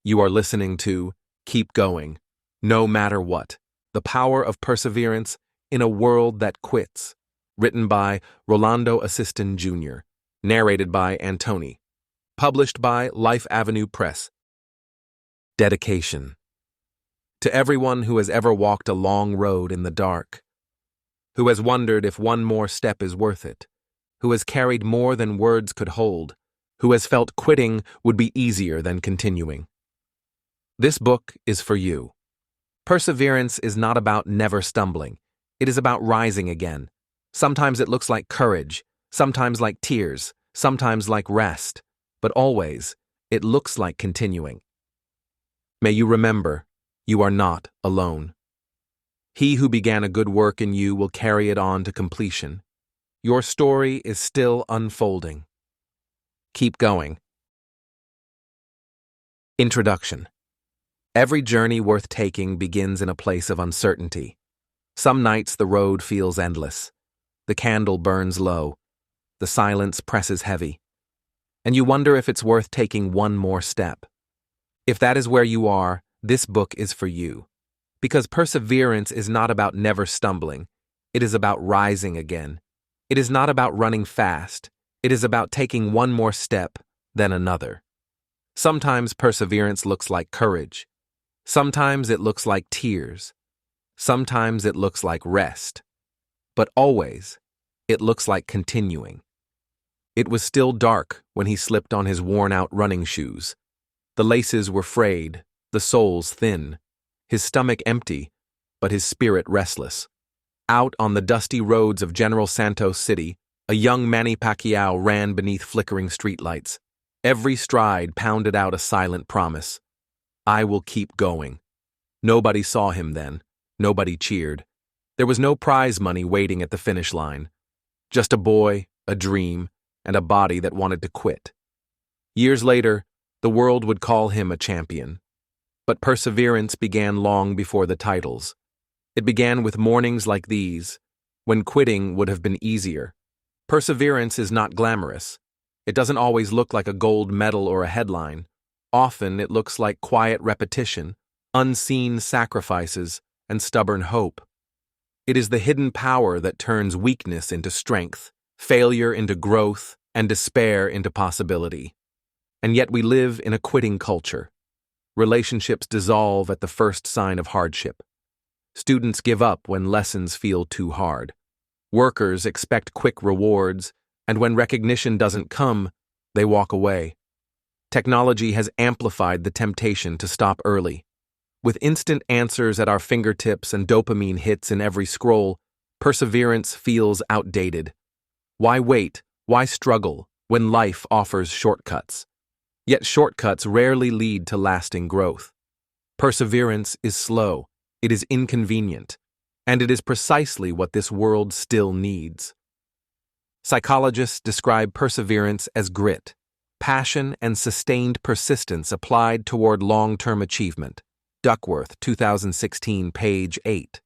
You are listening to Keep Going, No Matter What, The Power of Perseverance in a World That Quits, written by Rolando ASISTEN Jr., narrated by Antoni, published by Life Avenue Press. Dedication. To everyone who has ever walked a long road in the dark, who has wondered if one more step is worth it, who has carried more than words could hold, who has felt quitting would be easier than continuing. This book is for you. Perseverance is not about never stumbling. It is about rising again. Sometimes it looks like courage, sometimes like tears, sometimes like rest, but always it looks like continuing. May you remember, you are not alone. He who began a good work in you will carry it on to completion. Your story is still unfolding. Keep going. Introduction. Every journey worth taking begins in a place of uncertainty. Some nights the road feels endless. The candle burns low. The silence presses heavy. And you wonder if it's worth taking one more step. If that is where you are, this book is for you. Because perseverance is not about never stumbling. It is about rising again. It is not about running fast. It is about taking one more step, then another. Sometimes perseverance looks like courage. Sometimes it looks like tears. Sometimes it looks like rest. But always, it looks like continuing. It was still dark when he slipped on his worn-out running shoes. The laces were frayed, the soles thin, his stomach empty, but his spirit restless. Out on the dusty roads of General Santos City, a young Manny Pacquiao ran beneath flickering streetlights. Every stride pounded out a silent promise. I will keep going. Nobody saw him then. Nobody cheered. There was no prize money waiting at the finish line. Just a boy, a dream, and a body that wanted to quit. Years later, the world would call him a champion. But perseverance began long before the titles. It began with mornings like these, when quitting would have been easier. Perseverance is not glamorous. It doesn't always look like a gold medal or a headline. Often it looks like quiet repetition, unseen sacrifices, and stubborn hope. It is the hidden power that turns weakness into strength, failure into growth, and despair into possibility. And yet we live in a quitting culture. Relationships dissolve at the first sign of hardship. Students give up when lessons feel too hard. Workers expect quick rewards, and when recognition doesn't come, they walk away. Technology has amplified the temptation to stop early. With instant answers at our fingertips and dopamine hits in every scroll, perseverance feels outdated. Why wait? Why struggle when life offers shortcuts? Yet shortcuts rarely lead to lasting growth. Perseverance is slow, it is inconvenient, and it is precisely what this world still needs. Psychologists describe perseverance as grit, passion and sustained persistence applied toward long-term achievement. Duckworth, 2016, page 8.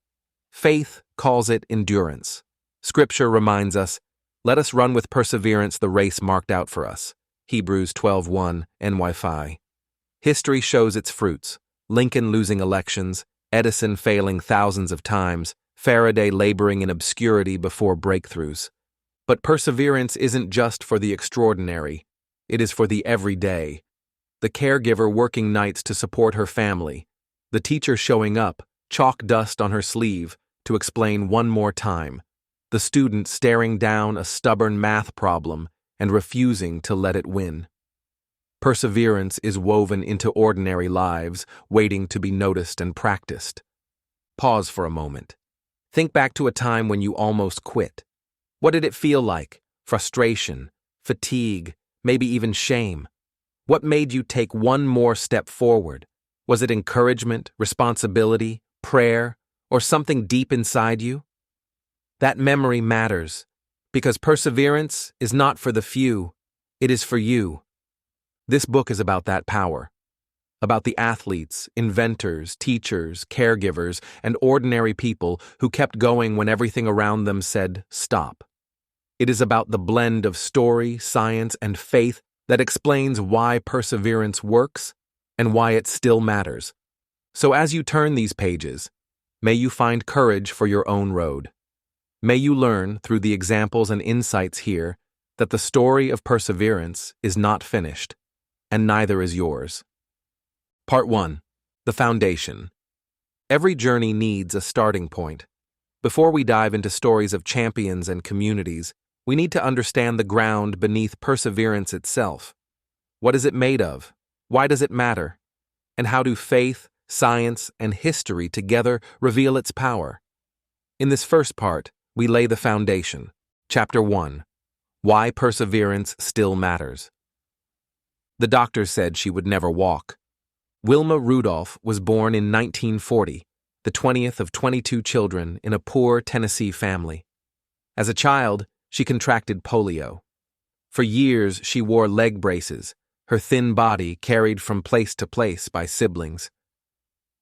Faith calls it endurance. Scripture reminds us, let us run with perseverance the race marked out for us. Hebrews 12:1, NY5. History shows its fruits. Lincoln losing elections, Edison failing thousands of times, Faraday laboring in obscurity before breakthroughs. But perseverance isn't just for the extraordinary. It is for the everyday. The caregiver working nights to support her family. The teacher showing up, chalk dust on her sleeve, to explain one more time. The student staring down a stubborn math problem and refusing to let it win. Perseverance is woven into ordinary lives, waiting to be noticed and practiced. Pause for a moment. Think back to a time when you almost quit. What did it feel like? Frustration, fatigue, maybe even shame. What made you take one more step forward? Was it encouragement, responsibility, prayer, or something deep inside you? That memory matters, because perseverance is not for the few, it is for you. This book is about that power, about the athletes, inventors, teachers, caregivers, and ordinary people who kept going when everything around them said, stop. It is about the blend of story, science, and faith that explains why perseverance works and why it still matters. So as you turn these pages, may you find courage for your own road. May you learn, through the examples and insights here, that the story of perseverance is not finished, and neither is yours. Part 1. The Foundation. Every journey needs a starting point. Before we dive into stories of champions and communities, we need to understand the ground beneath perseverance itself. What is it made of? Why does it matter? And how do faith, science, and history together reveal its power? In this first part, we lay the foundation. Chapter 1. Why Perseverance Still Matters. The doctor said she would never walk. Wilma Rudolph was born in 1940, the 20th of 22 children in a poor Tennessee family. As a child, she contracted polio. For years, she wore leg braces, her thin body carried from place to place by siblings.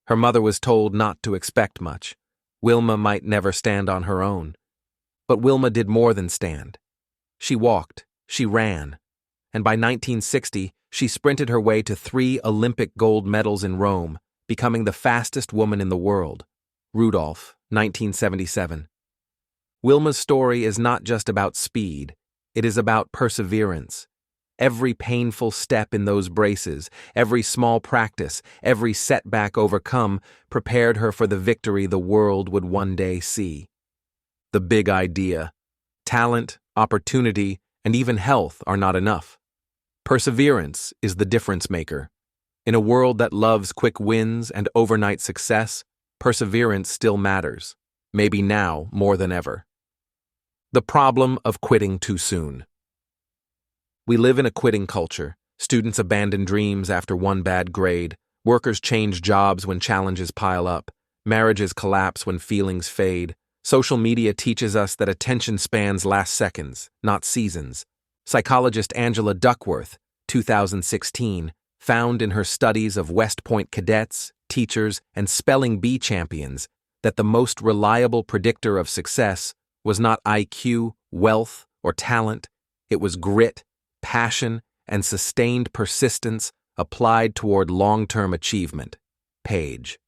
Her mother was told not to expect much. Wilma might never stand on her own. But Wilma did more than stand. She walked, she ran, and by 1960, she sprinted her way to 3 Olympic gold medals in Rome, becoming the fastest woman in the world. Rudolph, 1977. Wilma's story is not just about speed, it is about perseverance. Every painful step in those braces, every small practice, every setback overcome prepared her for the victory the world would one day see. The big idea. Talent, opportunity, and even health are not enough. Perseverance is the difference maker. In a world that loves quick wins and overnight success, perseverance still matters, maybe now more than ever. The problem of quitting too soon. We live in a quitting culture. Students abandon dreams after one bad grade. Workers change jobs when challenges pile up. Marriages collapse when feelings fade. Social media teaches us that attention spans last seconds, not seasons. Psychologist Angela Duckworth, 2016, found in her studies of West Point cadets, teachers, and spelling bee champions that the most reliable predictor of success was not IQ, wealth, or talent. It was grit, passion, and sustained persistence applied toward long-term achievement. Page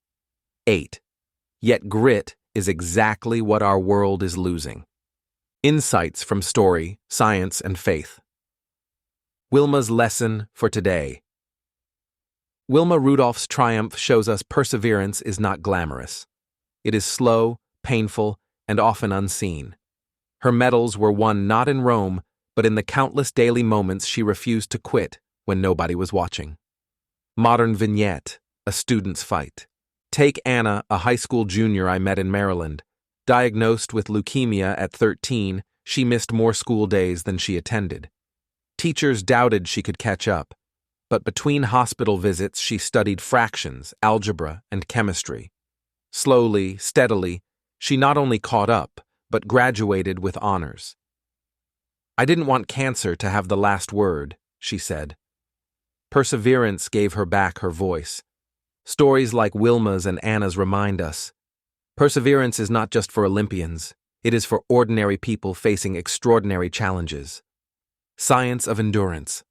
8. Yet grit is exactly what our world is losing. Insights from story, science, and faith. Wilma's lesson for today. Wilma Rudolph's triumph shows us perseverance is not glamorous. It is slow, painful, and often unseen. Her medals were won not in Rome, but in the countless daily moments she refused to quit when nobody was watching. Modern vignette, a student's fight. Take Anna, a high school junior I met in Maryland. Diagnosed with leukemia at 13, she missed more school days than she attended. Teachers doubted she could catch up, but between hospital visits she studied fractions, algebra, and chemistry. Slowly, steadily, she not only caught up, but graduated with honors. "I didn't want cancer to have the last word," she said. Perseverance gave her back her voice. Stories like Wilma's and Anna's remind us, perseverance is not just for Olympians, it is for ordinary people facing extraordinary challenges. Science of endurance.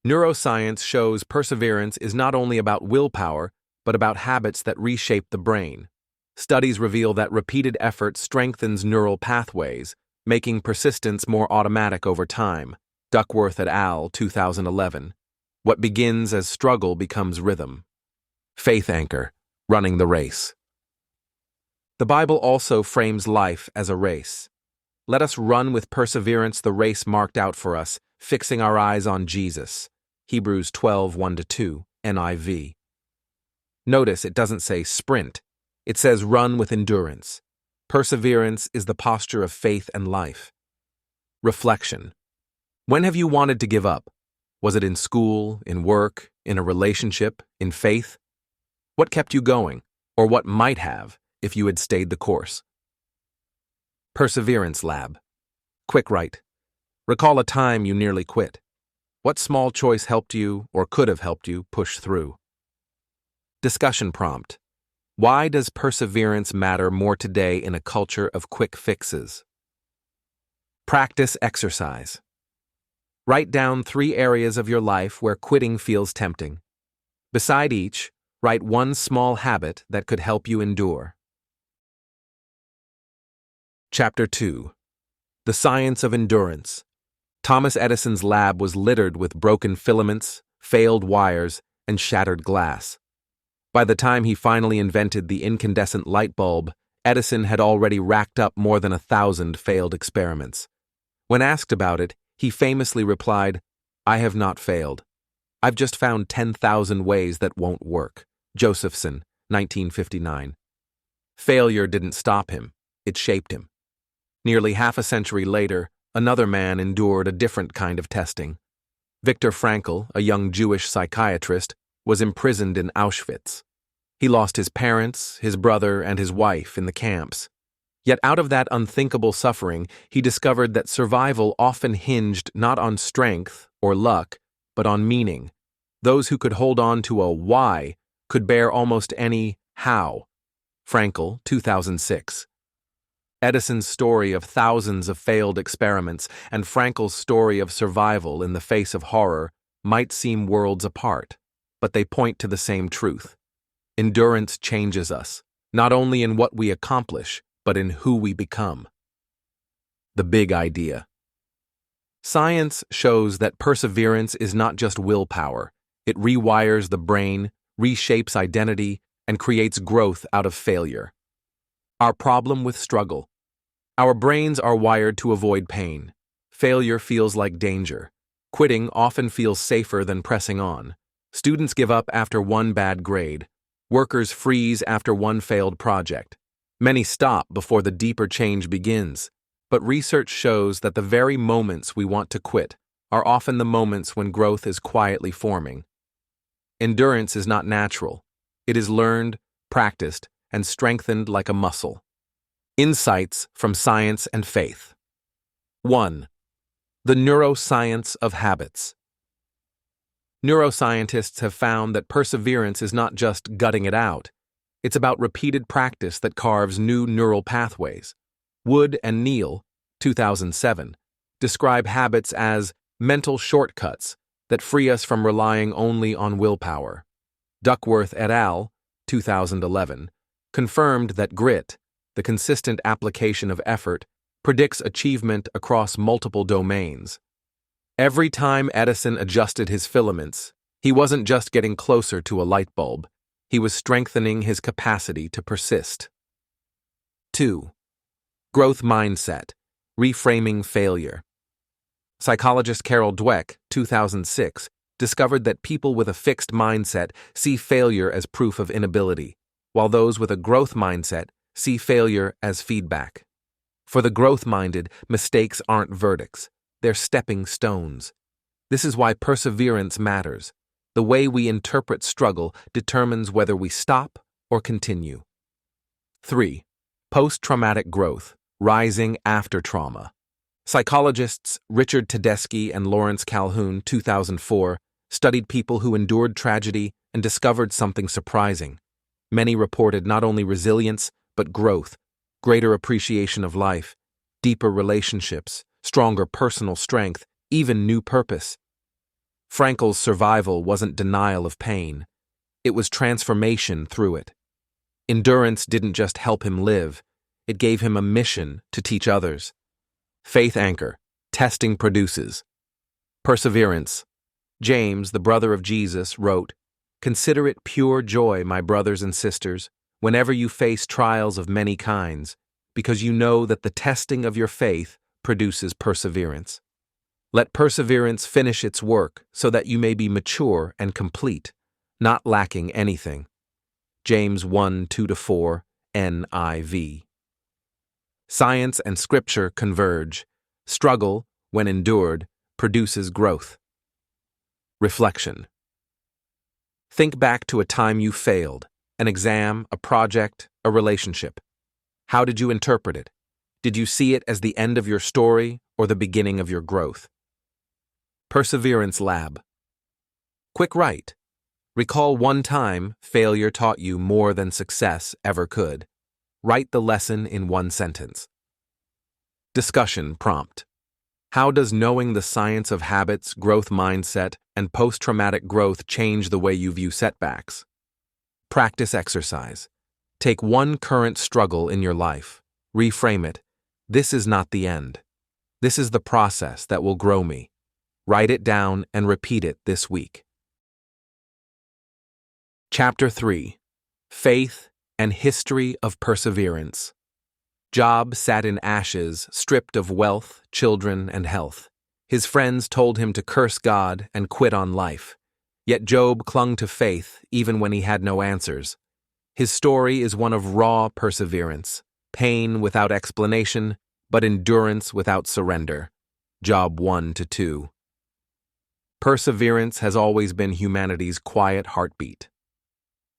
Neuroscience shows perseverance is not only about willpower, but about habits that reshape the brain. Studies reveal that repeated effort strengthens neural pathways, making persistence more automatic over time. Duckworth et al., 2011. What begins as struggle becomes rhythm. Faith anchor, running the race. The Bible also frames life as a race. Let us run with perseverance the race marked out for us, fixing our eyes on Jesus. Hebrews 12, 1-2, NIV. Notice it doesn't say sprint. It says run with endurance. Perseverance is the posture of faith and life. Reflection. When have you wanted to give up? Was it in school, in work, in a relationship, in faith? What kept you going, or what might have if you had stayed the course? Perseverance Lab. Quick write. Recall a time you nearly quit. What small choice helped you or could have helped you push through? Discussion prompt. Why does perseverance matter more today in a culture of quick fixes? Practice exercise. Write down 3 areas of your life where quitting feels tempting. Beside each, write one small habit that could help you endure. Chapter 2. The Science of Endurance. Thomas Edison's lab was littered with broken filaments, failed wires, and shattered glass. By the time he finally invented the incandescent light bulb, Edison had already racked up more than 1,000 failed experiments. When asked about it, he famously replied, "I have not failed. I've just found 10,000 ways that won't work." Josephson, 1959. Failure didn't stop him, it shaped him. Nearly half a century later, another man endured a different kind of testing. Viktor Frankl, a young Jewish psychiatrist, was imprisoned in Auschwitz. He lost his parents, his brother, and his wife in the camps. Yet out of that unthinkable suffering, he discovered that survival often hinged not on strength or luck, but on meaning. Those who could hold on to a why could bear almost any how. Frankl, 2006. Edison's story of thousands of failed experiments and Frankl's story of survival in the face of horror might seem worlds apart, but they point to the same truth. Endurance changes us, not only in what we accomplish, but in who we become. The big idea. Science shows that perseverance is not just willpower. It rewires the brain, reshapes identity, and creates growth out of failure. Our problem with struggle. Our brains are wired to avoid pain. Failure feels like danger. Quitting often feels safer than pressing on. Students give up after one bad grade. Workers freeze after one failed project. Many stop before the deeper change begins. But research shows that the very moments we want to quit are often the moments when growth is quietly forming. Endurance is not natural. It is learned, practiced, and strengthened like a muscle. Insights from Science and Faith. 1. The neuroscience of habits. Neuroscientists have found that perseverance is not just gutting it out. It's about repeated practice that carves new neural pathways. Wood and Neal, 2007, describe habits as mental shortcuts that free us from relying only on willpower. Duckworth et al., 2011, confirmed that grit, the consistent application of effort, predicts achievement across multiple domains. Every time Edison adjusted his filaments, he wasn't just getting closer to a light bulb, he was strengthening his capacity to persist. 2. Growth mindset, reframing failure. Psychologist Carol Dweck, 2006, discovered that people with a fixed mindset see failure as proof of inability, while those with a growth mindset see failure as feedback. For the growth-minded, mistakes aren't verdicts, they're stepping stones. This is why perseverance matters. The way we interpret struggle determines whether we stop or continue. 3. Post-traumatic growth, rising after trauma. Psychologists Richard Tedeschi and Lawrence Calhoun, 2004, studied people who endured tragedy and discovered something surprising. Many reported not only resilience, but growth, greater appreciation of life, deeper relationships, stronger personal strength, even new purpose. Frankl's survival wasn't denial of pain. It was transformation through it. Endurance didn't just help him live, it gave him a mission to teach others. Faith anchor, testing produces. Perseverance. James, the brother of Jesus, wrote, "Consider it pure joy, my brothers and sisters, whenever you face trials of many kinds, because you know that the testing of your faith produces perseverance. Let perseverance finish its work so that you may be mature and complete, not lacking anything." James 1:2-4, NIV. Science and Scripture converge. Struggle, when endured, produces growth. Reflection. Think back to a time you failed, an exam, a project, a relationship. How did you interpret it? Did you see it as the end of your story or the beginning of your growth? Perseverance Lab. Quick write. Recall one time failure taught you more than success ever could. Write the lesson in one sentence. Discussion prompt. How does knowing the science of habits, growth mindset, and and post-traumatic growth change the way you view setbacks. Practice exercise. Take one current struggle in your life. Reframe it. This is not the end. This is the process that will grow me. Write it down and repeat it this week. Chapter 3. Faith and History of Perseverance. Job sat in ashes, stripped of wealth, children, and health. His friends told him to curse God and quit on life. Yet Job clung to faith even when he had no answers. His story is one of raw perseverance, pain without explanation, but endurance without surrender. Job 1-2. Perseverance has always been humanity's quiet heartbeat.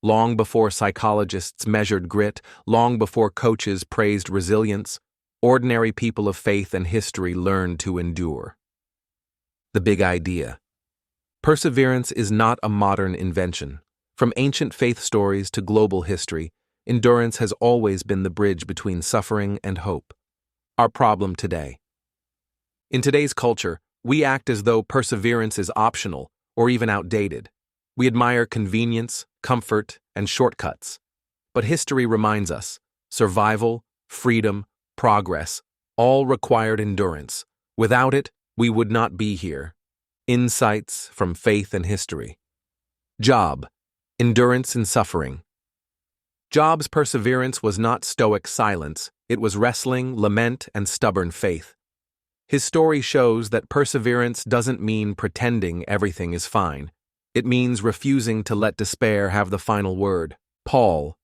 Long before psychologists measured grit, long before coaches praised resilience, ordinary people of faith and history learned to endure. The big idea. Perseverance is not a modern invention. From ancient faith stories to global history, endurance has always been the bridge between suffering and hope. Our problem today. In today's culture, we act as though perseverance is optional or even outdated. We admire convenience, comfort, and shortcuts. But history reminds us, survival, freedom, progress, all required endurance. Without it, we would not be here. Insights from faith and history. Job, endurance in suffering. Job's perseverance was not stoic silence, it was wrestling, lament, and stubborn faith. His story shows that perseverance doesn't mean pretending everything is fine. It means refusing to let despair have the final word. Paul,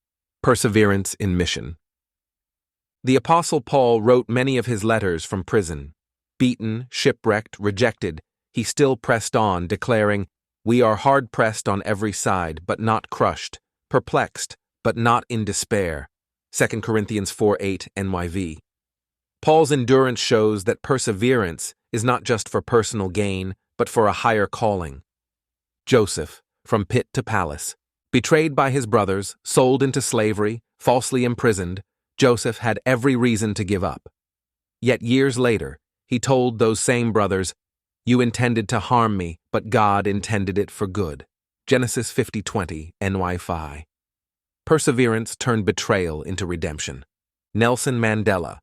perseverance in mission. The Apostle Paul wrote many of his letters from prison. Beaten, shipwrecked, rejected, he still pressed on, declaring, "We are hard-pressed on every side, but not crushed, perplexed, but not in despair." 2 Corinthians 4:8 NYV. Paul's endurance shows that perseverance is not just for personal gain, but for a higher calling. Joseph, from pit to palace. Betrayed by his brothers, sold into slavery, falsely imprisoned, Joseph had every reason to give up. Yet years later, he told those same brothers, "You intended to harm me, but God intended it for good." Genesis 50:20 NY5. Perseverance turned betrayal into redemption. Nelson Mandela.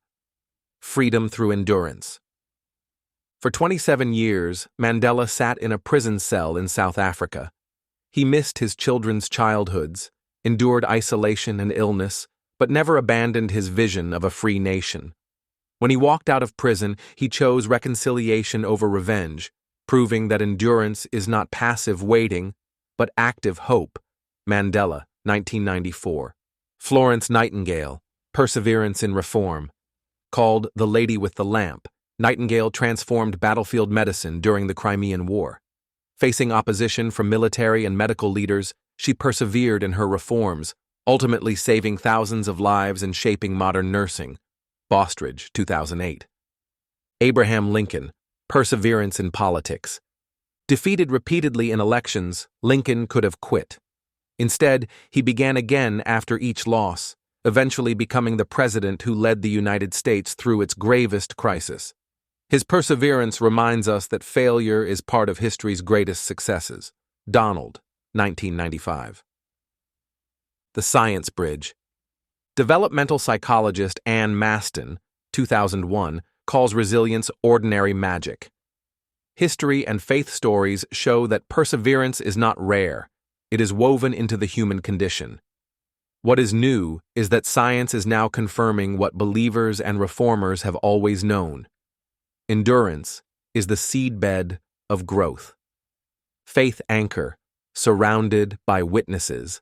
Freedom through endurance. For 27 years, Mandela sat in a prison cell in South Africa. He missed his children's childhoods, endured isolation and illness, but never abandoned his vision of a free nation. When he walked out of prison, he chose reconciliation over revenge, proving that endurance is not passive waiting, but active hope. Mandela, 1994. Florence Nightingale, Perseverance in Reform. Called the Lady with the Lamp, Nightingale transformed battlefield medicine during the Crimean War. Facing opposition from military and medical leaders, she persevered in her reforms, ultimately saving thousands of lives and shaping modern nursing. Bostridge, 2008. Abraham Lincoln, Perseverance in Politics. Defeated repeatedly in elections, Lincoln could have quit. Instead, he began again after each loss, eventually becoming the president who led the United States through its gravest crisis. His perseverance reminds us that failure is part of history's greatest successes. Donald, 1995. The Science Bridge. Developmental psychologist Anne Maston, 2001, calls resilience ordinary magic. History and faith stories show that perseverance is not rare, it is woven into the human condition. What is new is that science is now confirming what believers and reformers have always known. Endurance is the seedbed of growth. Faith anchor, surrounded by witnesses.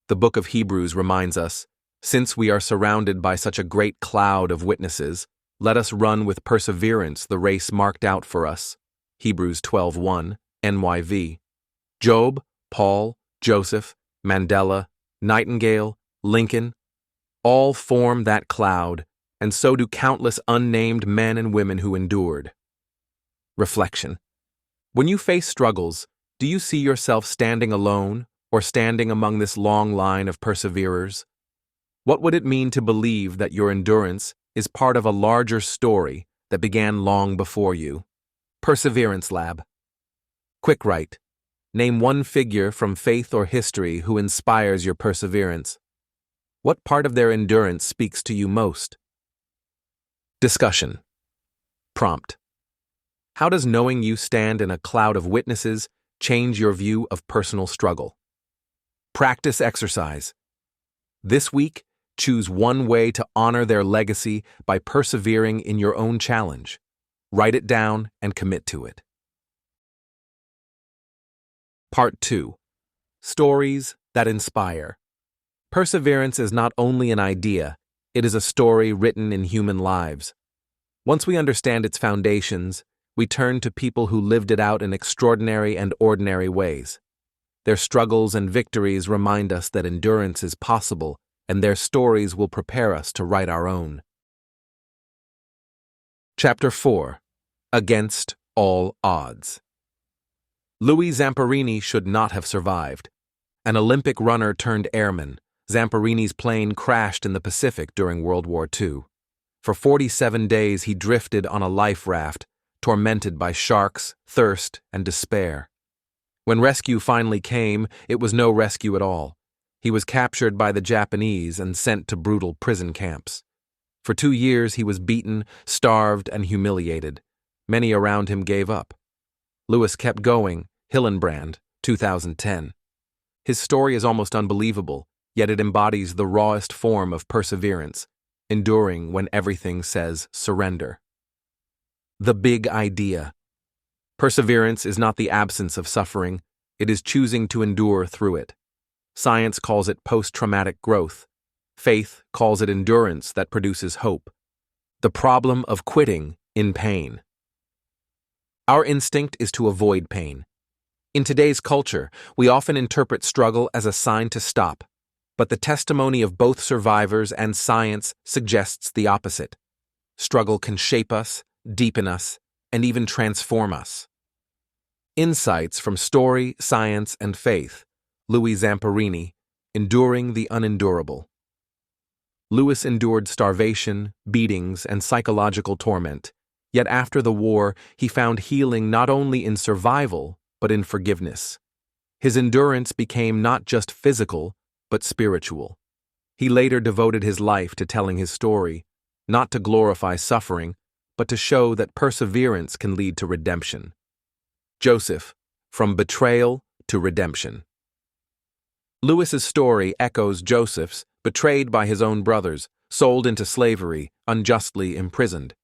The book of Hebrews reminds us, since we are surrounded by such a great cloud of witnesses, let us run with perseverance the race marked out for us. Hebrews 12:1, NYV. Job, Paul, Joseph, Mandela, Nightingale, Lincoln, all form that cloud, and so do countless unnamed men and women who endured. Reflection. When you face struggles, do you see yourself standing alone or standing among this long line of perseverers? What would it mean to believe that your endurance is part of a larger story that began long before you? Perseverance Lab. Quick write. Name one figure from faith or history who inspires your perseverance. What part of their endurance speaks to you most? Discussion. Prompt. How does knowing you stand in a cloud of witnesses change your view of personal struggle? Practice exercise. This week, choose one way to honor their legacy by persevering in your own challenge. Write it down and commit to it. Part 2. Stories that inspire. Perseverance is not only an idea, it is a story written in human lives. Once we understand its foundations, we turn to people who lived it out in extraordinary and ordinary ways. Their struggles and victories remind us that endurance is possible, and their stories will prepare us to write our own. Chapter 4. Against All Odds. Louis Zamperini should not have survived. An Olympic runner turned airman, Zamperini's plane crashed in the Pacific during World War II. For 47 days he drifted on a life raft, tormented by sharks, thirst, and despair. When rescue finally came, it was no rescue at all. He was captured by the Japanese and sent to brutal prison camps. For 2 years he was beaten, starved, and humiliated. Many around him gave up. Louis kept going. Hillenbrand, 2010. His story is almost unbelievable, yet it embodies the rawest form of perseverance, enduring when everything says surrender. The big idea. Perseverance is not the absence of suffering, it is choosing to endure through it. Science calls it post-traumatic growth. Faith calls it endurance that produces hope. The problem of quitting in pain. Our instinct is to avoid pain. In today's culture, we often interpret struggle as a sign to stop, but the testimony of both survivors and science suggests the opposite. Struggle can shape us, deepen us, and even transform us. Insights from story, science, and faith. Louis Zamperini, Enduring the Unendurable. Louis endured starvation, beatings, and psychological torment, yet after the war, he found healing not only in survival, but in forgiveness. His endurance became not just physical, but spiritual. He later devoted his life to telling his story, not to glorify suffering, but to show that perseverance can lead to redemption. Joseph, From Betrayal to Redemption. Louis's story echoes Joseph's, betrayed by his own brothers, sold into slavery, unjustly imprisoned.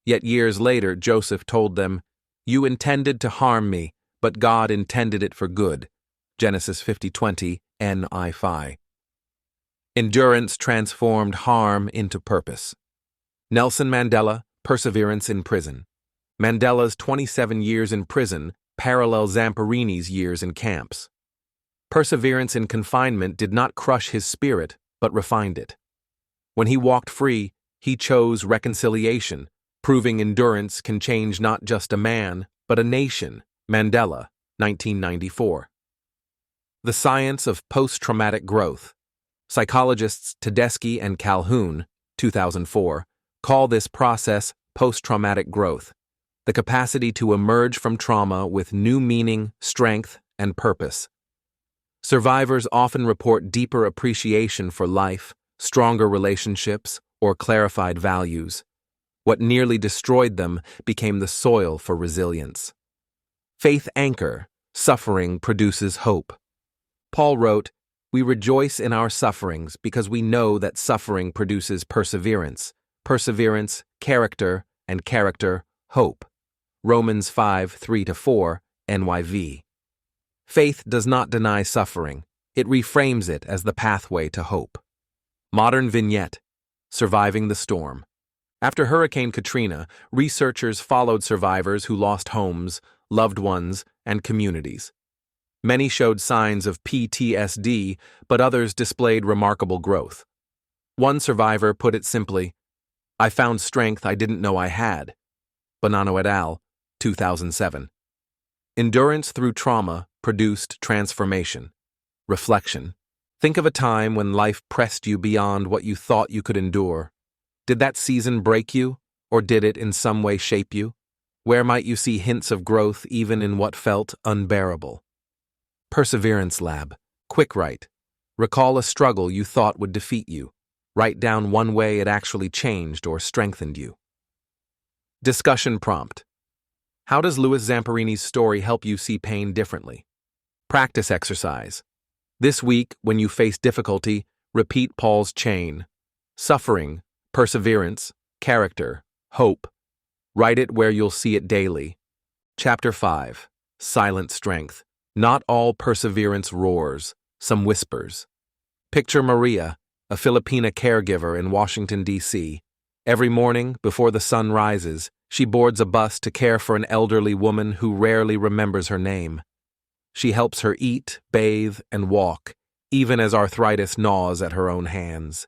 Yet years later, Joseph told them, "You intended to harm me, but God intended it for good." Genesis 50:20, NI. Endurance transformed harm into purpose. Nelson Mandela, Perseverance in Prison. Mandela's 27 years in prison parallel Zamperini's years in camps. Perseverance in confinement did not crush his spirit, but refined it. When he walked free, he chose reconciliation, proving endurance can change not just a man, but a nation. Mandela, 1994. The Science of Post-Traumatic Growth. Psychologists Tedeschi and Calhoun, 2004, call this process post-traumatic growth, the capacity to emerge from trauma with new meaning, strength, and purpose. Survivors often report deeper appreciation for life, stronger relationships, or clarified values. What nearly destroyed them became the soil for resilience. Faith anchor, suffering produces hope. Paul wrote, "We rejoice in our sufferings because we know that suffering produces perseverance, perseverance, character, and character, hope." Romans 5:3-4, NYV. Faith does not deny suffering, it reframes it as the pathway to hope. Modern vignette, Surviving the Storm. After Hurricane Katrina, researchers followed survivors who lost homes, loved ones, and communities. Many showed signs of PTSD, but others displayed remarkable growth. One survivor put it simply, "I found strength I didn't know I had." Bonanno et al., 2007. Endurance through trauma produced transformation. Reflection. Think of a time when life pressed you beyond what you thought you could endure. Did that season break you, or did it in some way shape you? Where might you see hints of growth even in what felt unbearable? Perseverance Lab. Quick write. Recall a struggle you thought would defeat you. Write down one way it actually changed or strengthened you. Discussion prompt. How does Louis Zamperini's story help you see pain differently? Practice exercise. This week, when you face difficulty, repeat Paul's chain. Suffering, perseverance, character, hope. Write it where you'll see it daily. Chapter 5. Silent Strength. Not all perseverance roars, some whispers. Picture Maria, a Filipina caregiver in Washington, D.C. Every morning, before the sun rises, she boards a bus to care for an elderly woman who rarely remembers her name. She helps her eat, bathe, and walk, even as arthritis gnaws at her own hands.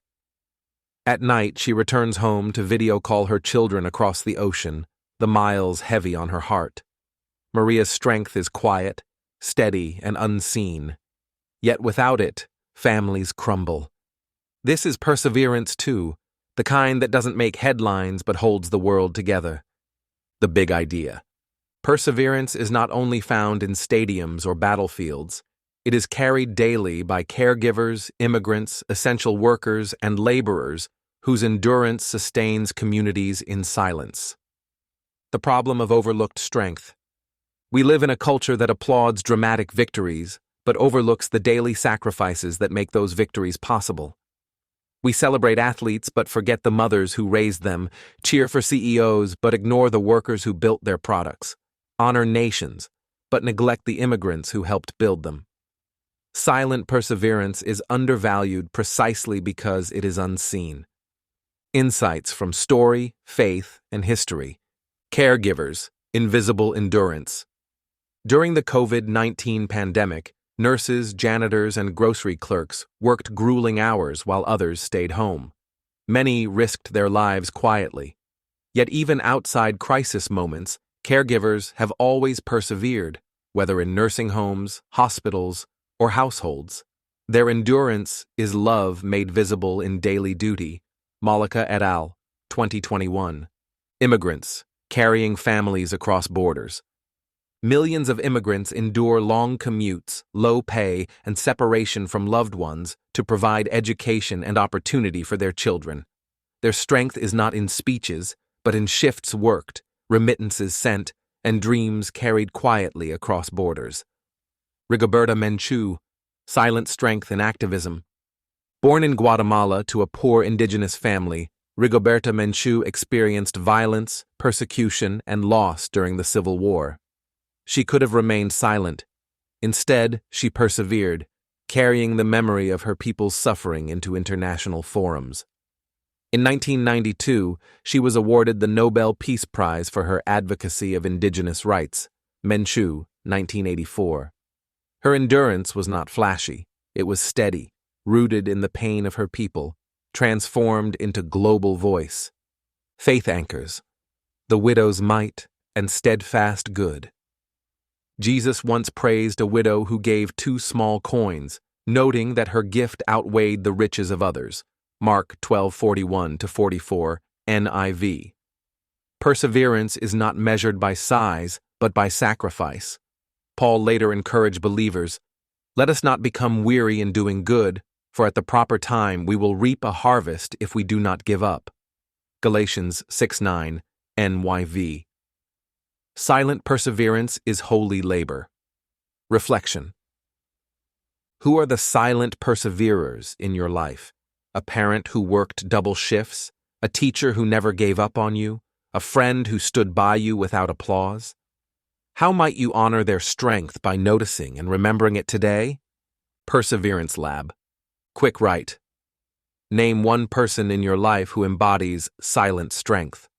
At night, she returns home to video call her children across the ocean, the miles heavy on her heart. Maria's strength is quiet, steady, and unseen. Yet without it, families crumble. This is perseverance, too, the kind that doesn't make headlines but holds the world together. The big idea. Perseverance is not only found in stadiums or battlefields, it is carried daily by caregivers, immigrants, essential workers, and laborers whose endurance sustains communities in silence. The problem of overlooked strength. We live in a culture that applauds dramatic victories, but overlooks the daily sacrifices that make those victories possible. We celebrate athletes but forget the mothers who raised them, cheer for CEOs but ignore the workers who built their products, honor nations but neglect the immigrants who helped build them. Silent perseverance is undervalued precisely because it is unseen. Insights from story, faith, and history. Caregivers, invisible endurance. During the COVID-19 pandemic, nurses, janitors, and grocery clerks worked grueling hours while others stayed home. Many risked their lives quietly. Yet even outside crisis moments, caregivers have always persevered, whether in nursing homes, hospitals, or households. Their endurance is love made visible in daily duty. Malika et al., 2021. Immigrants, carrying families across borders. Millions of immigrants endure long commutes, low pay, and separation from loved ones to provide education and opportunity for their children. Their strength is not in speeches, but in shifts worked, remittances sent, and dreams carried quietly across borders. Rigoberta Menchú, Silent Strength and Activism. Born in Guatemala to a poor indigenous family, Rigoberta Menchú experienced violence, persecution, and loss during the Civil War. She could have remained silent. Instead, she persevered, carrying the memory of her people's suffering into international forums. In 1992, she was awarded the Nobel Peace Prize for her advocacy of indigenous rights. Menchú, 1984. Her endurance was not flashy. It was steady, rooted in the pain of her people, transformed into global voice. Faith anchors, the widow's might and steadfast good. Jesus once praised a widow who gave 2 small coins, noting that her gift outweighed the riches of others. Mark 12:41-44, NIV. Perseverance is not measured by size, but by sacrifice. Paul later encouraged believers, "Let us not become weary in doing good, for at the proper time we will reap a harvest if we do not give up." Galatians 6:9, NYV. Silent perseverance is holy labor. Reflection. Who are the silent perseverers in your life? A parent who worked double shifts? A teacher who never gave up on you? A friend who stood by you without applause? How might you honor their strength by noticing and remembering it today? Perseverance Lab. Quick write. Name one person in your life who embodies silent strength.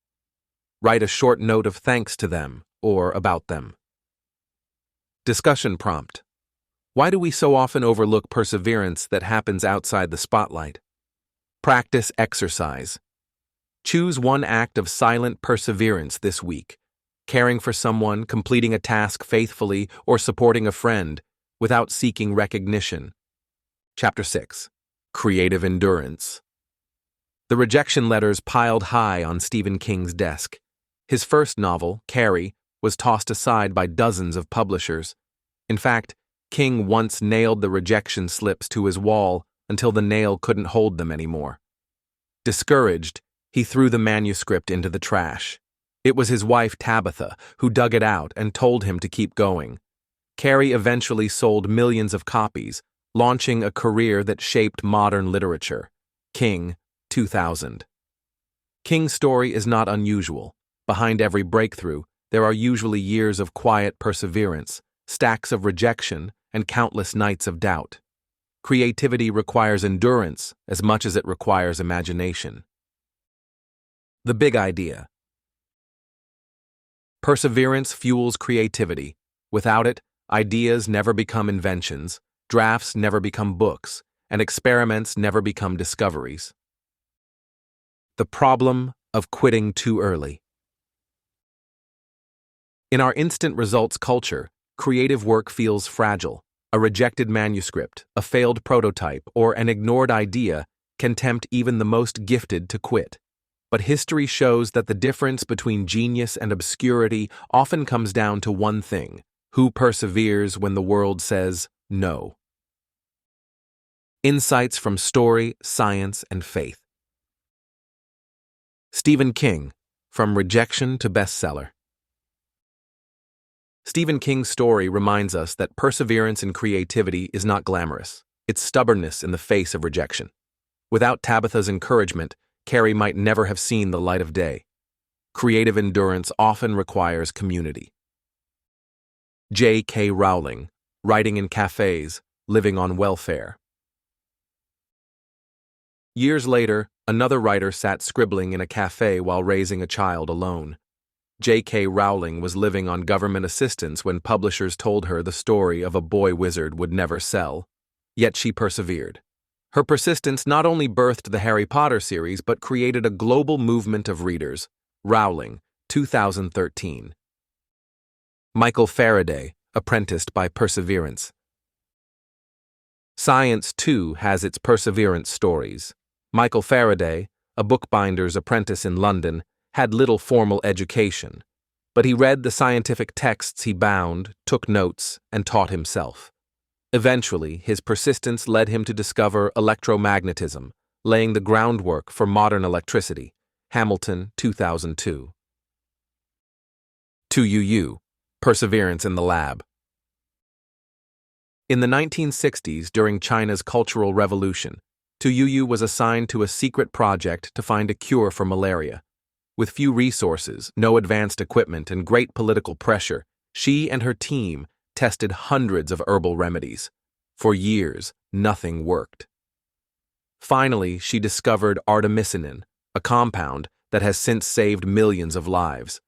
Write a short note of thanks to them or about them. Discussion prompt. Why do we so often overlook perseverance that happens outside the spotlight? Practice exercise. Choose one act of silent perseverance this week. Caring for someone, completing a task faithfully, or supporting a friend without seeking recognition. Chapter 6. Creative Endurance. The rejection letters piled high on Stephen King's desk. His first novel, Carrie, was tossed aside by dozens of publishers. In fact, King once nailed the rejection slips to his wall until the nail couldn't hold them anymore. Discouraged, he threw the manuscript into the trash. It was his wife, Tabitha, who dug it out and told him to keep going. Carrie eventually sold millions of copies, launching a career that shaped modern literature. King, 2000. King's story is not unusual. Behind every breakthrough, there are usually years of quiet perseverance, stacks of rejection, and countless nights of doubt. Creativity requires endurance as much as it requires imagination. The big idea. Perseverance fuels creativity. Without it, ideas never become inventions, drafts never become books, and experiments never become discoveries. The problem of quitting too early. In our instant results culture, creative work feels fragile. A rejected manuscript, a failed prototype, or an ignored idea can tempt even the most gifted to quit. But history shows that the difference between genius and obscurity often comes down to one thing: who perseveres when the world says no. Insights from story, science, and faith. Stephen King, From Rejection to Bestseller. Stephen King's story reminds us that perseverance and creativity is not glamorous. It's stubbornness in the face of rejection. Without Tabitha's encouragement, Carrie might never have seen the light of day. Creative endurance often requires community. J.K. Rowling, Writing in Cafes, Living on Welfare. Years later, another writer sat scribbling in a cafe while raising a child alone. J.K. Rowling was living on government assistance when publishers told her the story of a boy wizard would never sell. Yet she persevered. Her persistence not only birthed the Harry Potter series but created a global movement of readers. Rowling, 2013. Michael Faraday, apprenticed by perseverance. Science, too, has its perseverance stories. Michael Faraday, a bookbinder's apprentice in London, had little formal education, but he read the scientific texts he bound, took notes, and taught himself. Eventually, his persistence led him to discover electromagnetism, laying the groundwork for modern electricity. Hamilton, 2002. 2UU, Perseverance in the Lab. In the 1960s, during China's Cultural Revolution, 2UU was assigned to a secret project to find a cure for malaria. With few resources, no advanced equipment, and great political pressure, she and her team tested hundreds of herbal remedies. For years, nothing worked. Finally, she discovered artemisinin, a compound that has since saved millions of lives.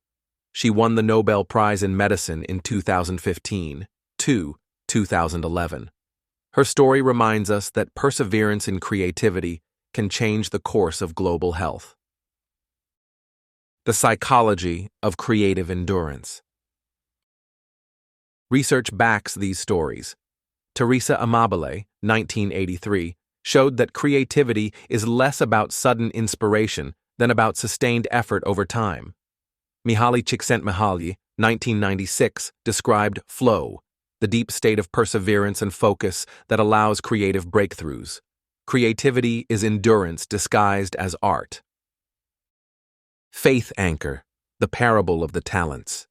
She won the Nobel Prize in Medicine in 2015, 2011. Her story reminds us that perseverance and creativity can change the course of global health. The psychology of creative endurance. Research backs these stories. Teresa Amabile, 1983, showed that creativity is less about sudden inspiration than about sustained effort over time. Mihaly Csikszentmihalyi, 1996, described flow, the deep state of perseverance and focus that allows creative breakthroughs. Creativity is endurance disguised as art. Faith anchor, the parable of the talents.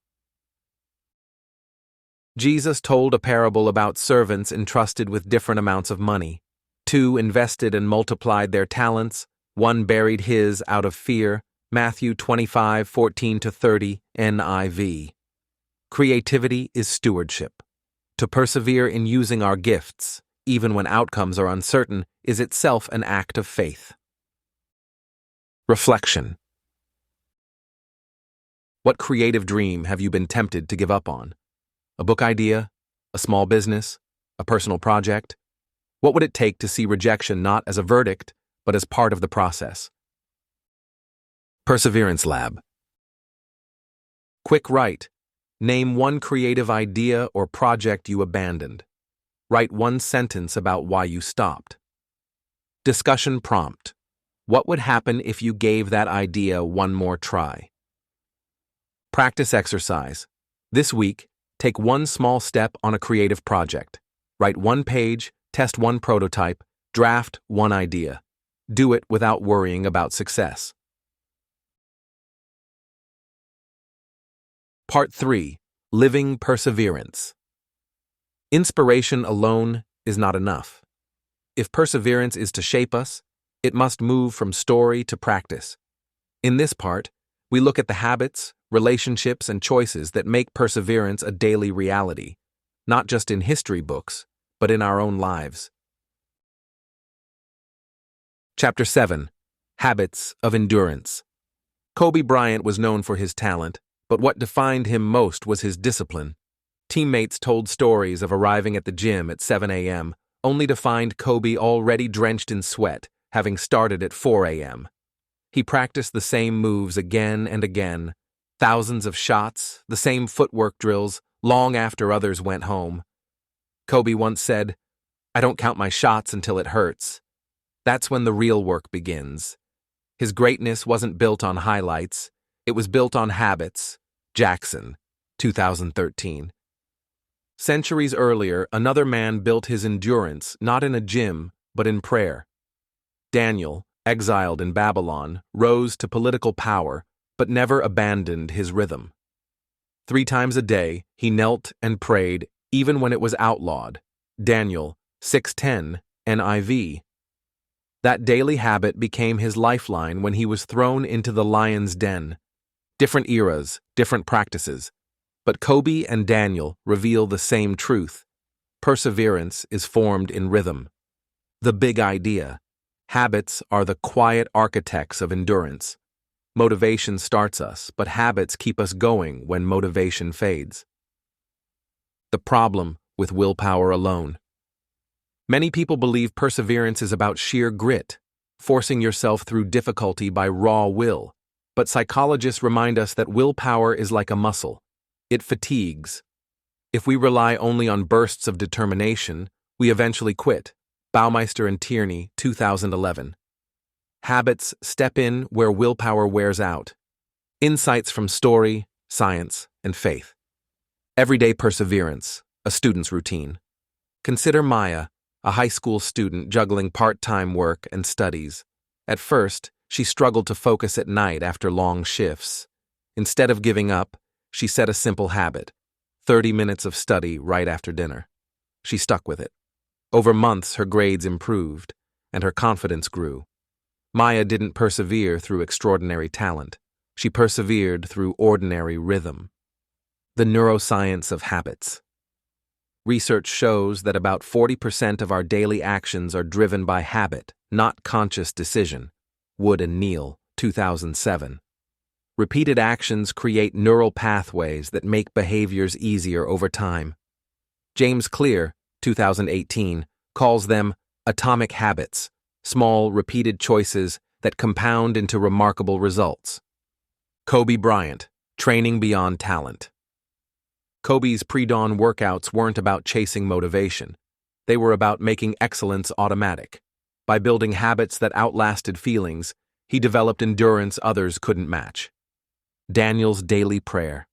Jesus told a parable about servants entrusted with different amounts of money. 2 invested and multiplied their talents, 1 buried his out of fear. Matthew 25:14-30, NIV. Creativity is stewardship. To persevere in using our gifts, even when outcomes are uncertain, is itself an act of faith. Reflection. What creative dream have you been tempted to give up on? A book idea? A small business? A personal project? What would it take to see rejection not as a verdict, but as part of the process? Perseverance Lab. Quick write. Name 1 creative idea or project you abandoned. Write 1 sentence about why you stopped. Discussion prompt. What would happen if you gave that idea one more try? Practice exercise. This week, take one small step on a creative project. Write one page, test one prototype, draft one idea. Do it without worrying about success. Part 3. Living Perseverance. Inspiration alone is not enough. If perseverance is to shape us, it must move from story to practice. In this part, we look at the habits, relationships, and choices that make perseverance a daily reality, not just in history books, but in our own lives. Chapter 7. Habits of Endurance. Kobe Bryant was known for his talent, but what defined him most was his discipline. Teammates told stories of arriving at the gym at 7 a.m., only to find Kobe already drenched in sweat, having started at 4 a.m. He practiced the same moves again and again, thousands of shots, the same footwork drills, long after others went home. Kobe once said, "I don't count my shots until it hurts." That's when the real work begins. His greatness wasn't built on highlights, it was built on habits. Jackson, 2013. Centuries earlier, another man built his endurance not in a gym, but in prayer. Daniel, exiled in Babylon, rose to political power, but never abandoned his rhythm. 3 times a day, he knelt and prayed, even when it was outlawed. Daniel 6:10, NIV. That daily habit became his lifeline when he was thrown into the lion's den. Different eras, different practices. But Kobe and Daniel reveal the same truth. Perseverance is formed in rhythm. The big idea. Habits are the quiet architects of endurance. Motivation starts us, but habits keep us going when motivation fades. The problem with willpower alone. Many people believe perseverance is about sheer grit, forcing yourself through difficulty by raw will. But psychologists remind us that willpower is like a muscle. It fatigues. If we rely only on bursts of determination, we eventually quit. Baumeister and Tierney, 2011. Habits step in where willpower wears out. Insights from story, science, and faith. Everyday perseverance, a student's routine. Consider Maya, a high school student juggling part-time work and studies. At first, she struggled to focus at night after long shifts. Instead of giving up, she set a simple habit: 30 minutes of study right after dinner. She stuck with it. Over months, her grades improved, and her confidence grew. Maya didn't persevere through extraordinary talent. She persevered through ordinary rhythm. The neuroscience of habits. Research shows that about 40% of our daily actions are driven by habit, not conscious decision. Wood and Neal, 2007. Repeated actions create neural pathways that make behaviors easier over time. James Clear, 2018, calls them atomic habits, small, repeated choices that compound into remarkable results. Kobe Bryant, training beyond talent. Kobe's pre-dawn workouts weren't about chasing motivation. They were about making excellence automatic. By building habits that outlasted feelings, he developed endurance others couldn't match. Daniel's daily prayer.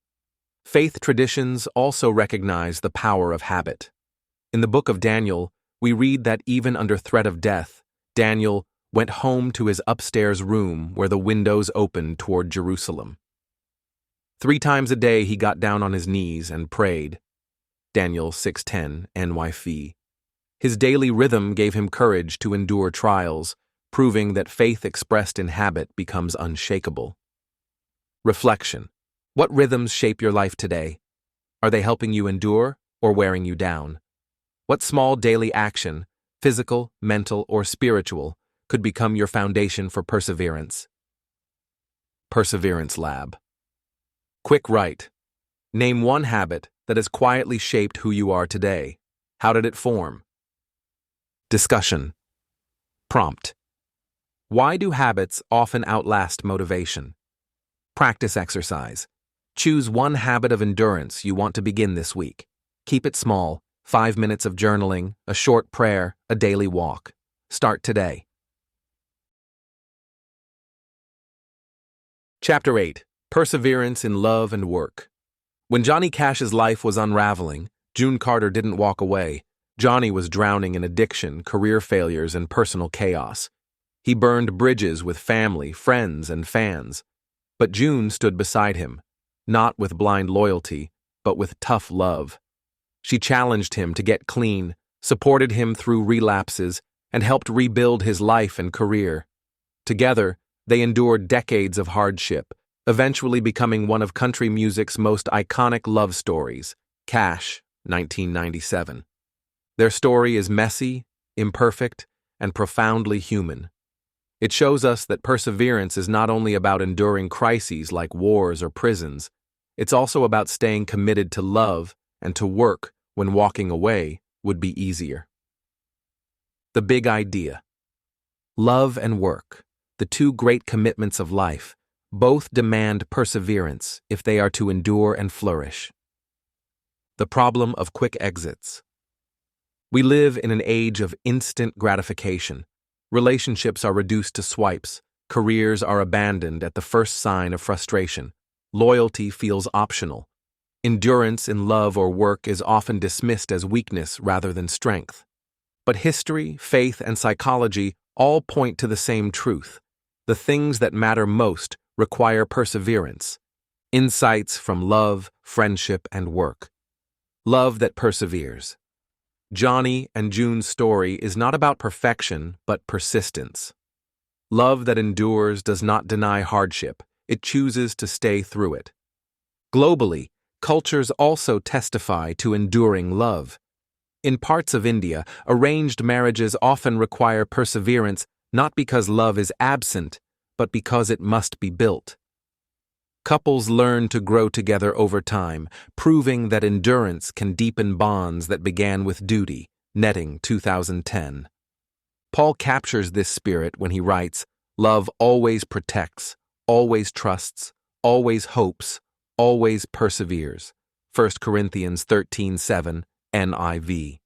Faith traditions also recognize the power of habit. In the book of Daniel, we read that even under threat of death, Daniel went home to his upstairs room where the windows opened toward Jerusalem. 3 times a day he got down on his knees and prayed. Daniel 6:10, NYV. His daily rhythm gave him courage to endure trials, proving that faith expressed in habit becomes unshakable. Reflection. What rhythms shape your life today? Are they helping you endure or wearing you down? What small daily action, physical, mental, or spiritual, could become your foundation for perseverance? Perseverance Lab. Quick write. Name one habit that has quietly shaped who you are today. How did it form? Discussion. Prompt. Why do habits often outlast motivation? Practice exercise. Choose one habit of endurance you want to begin this week. Keep it small, 5 minutes of journaling, a short prayer, a daily walk. Start today. Chapter 8. Perseverance in love and work. When Johnny Cash's life was unraveling, June Carter didn't walk away. Johnny was drowning in addiction, career failures, and personal chaos. He burned bridges with family, friends, and fans. But June stood beside him, not with blind loyalty, but with tough love. She challenged him to get clean, supported him through relapses, and helped rebuild his life and career. Together, they endured decades of hardship, eventually becoming one of country music's most iconic love stories, Cash, 1997. Their story is messy, imperfect, and profoundly human. It shows us that perseverance is not only about enduring crises like wars or prisons, it's also about staying committed to love and to work when walking away would be easier. The big idea. Love and work, the two great commitments of life, both demand perseverance if they are to endure and flourish. The problem of quick exits. We live in an age of instant gratification. Relationships are reduced to swipes, careers are abandoned at the first sign of frustration, loyalty feels optional. Endurance in love or work is often dismissed as weakness rather than strength. But history, faith, and psychology all point to the same truth. The things that matter most require perseverance. Insights from love, friendship, and work. Love that perseveres. Johnny and June's story is not about perfection, but persistence. Love that endures does not deny hardship, it chooses to stay through it. Globally, cultures also testify to enduring love. In parts of India, arranged marriages often require perseverance not because love is absent, but because it must be built. Couples learn to grow together over time, proving that endurance can deepen bonds that began with duty. Netting, 2010. Paul captures this spirit when he writes, "Love always protects, always trusts, always hopes, always perseveres." 1 Corinthians 13:7, NIV.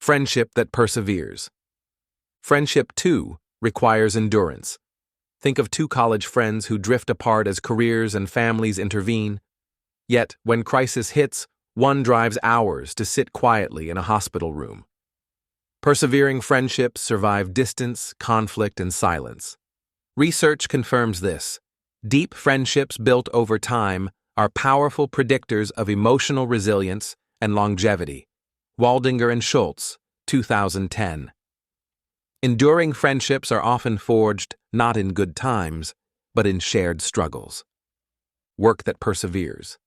Friendship that perseveres. Friendship, too, requires endurance. Think of two college friends who drift apart as careers and families intervene. Yet, when crisis hits, one drives hours to sit quietly in a hospital room. Persevering friendships survive distance, conflict, and silence. Research confirms this. Deep friendships built over time are powerful predictors of emotional resilience and longevity. Waldinger and Schultz, 2010. Enduring friendships are often forged not in good times, but in shared struggles. Work that perseveres.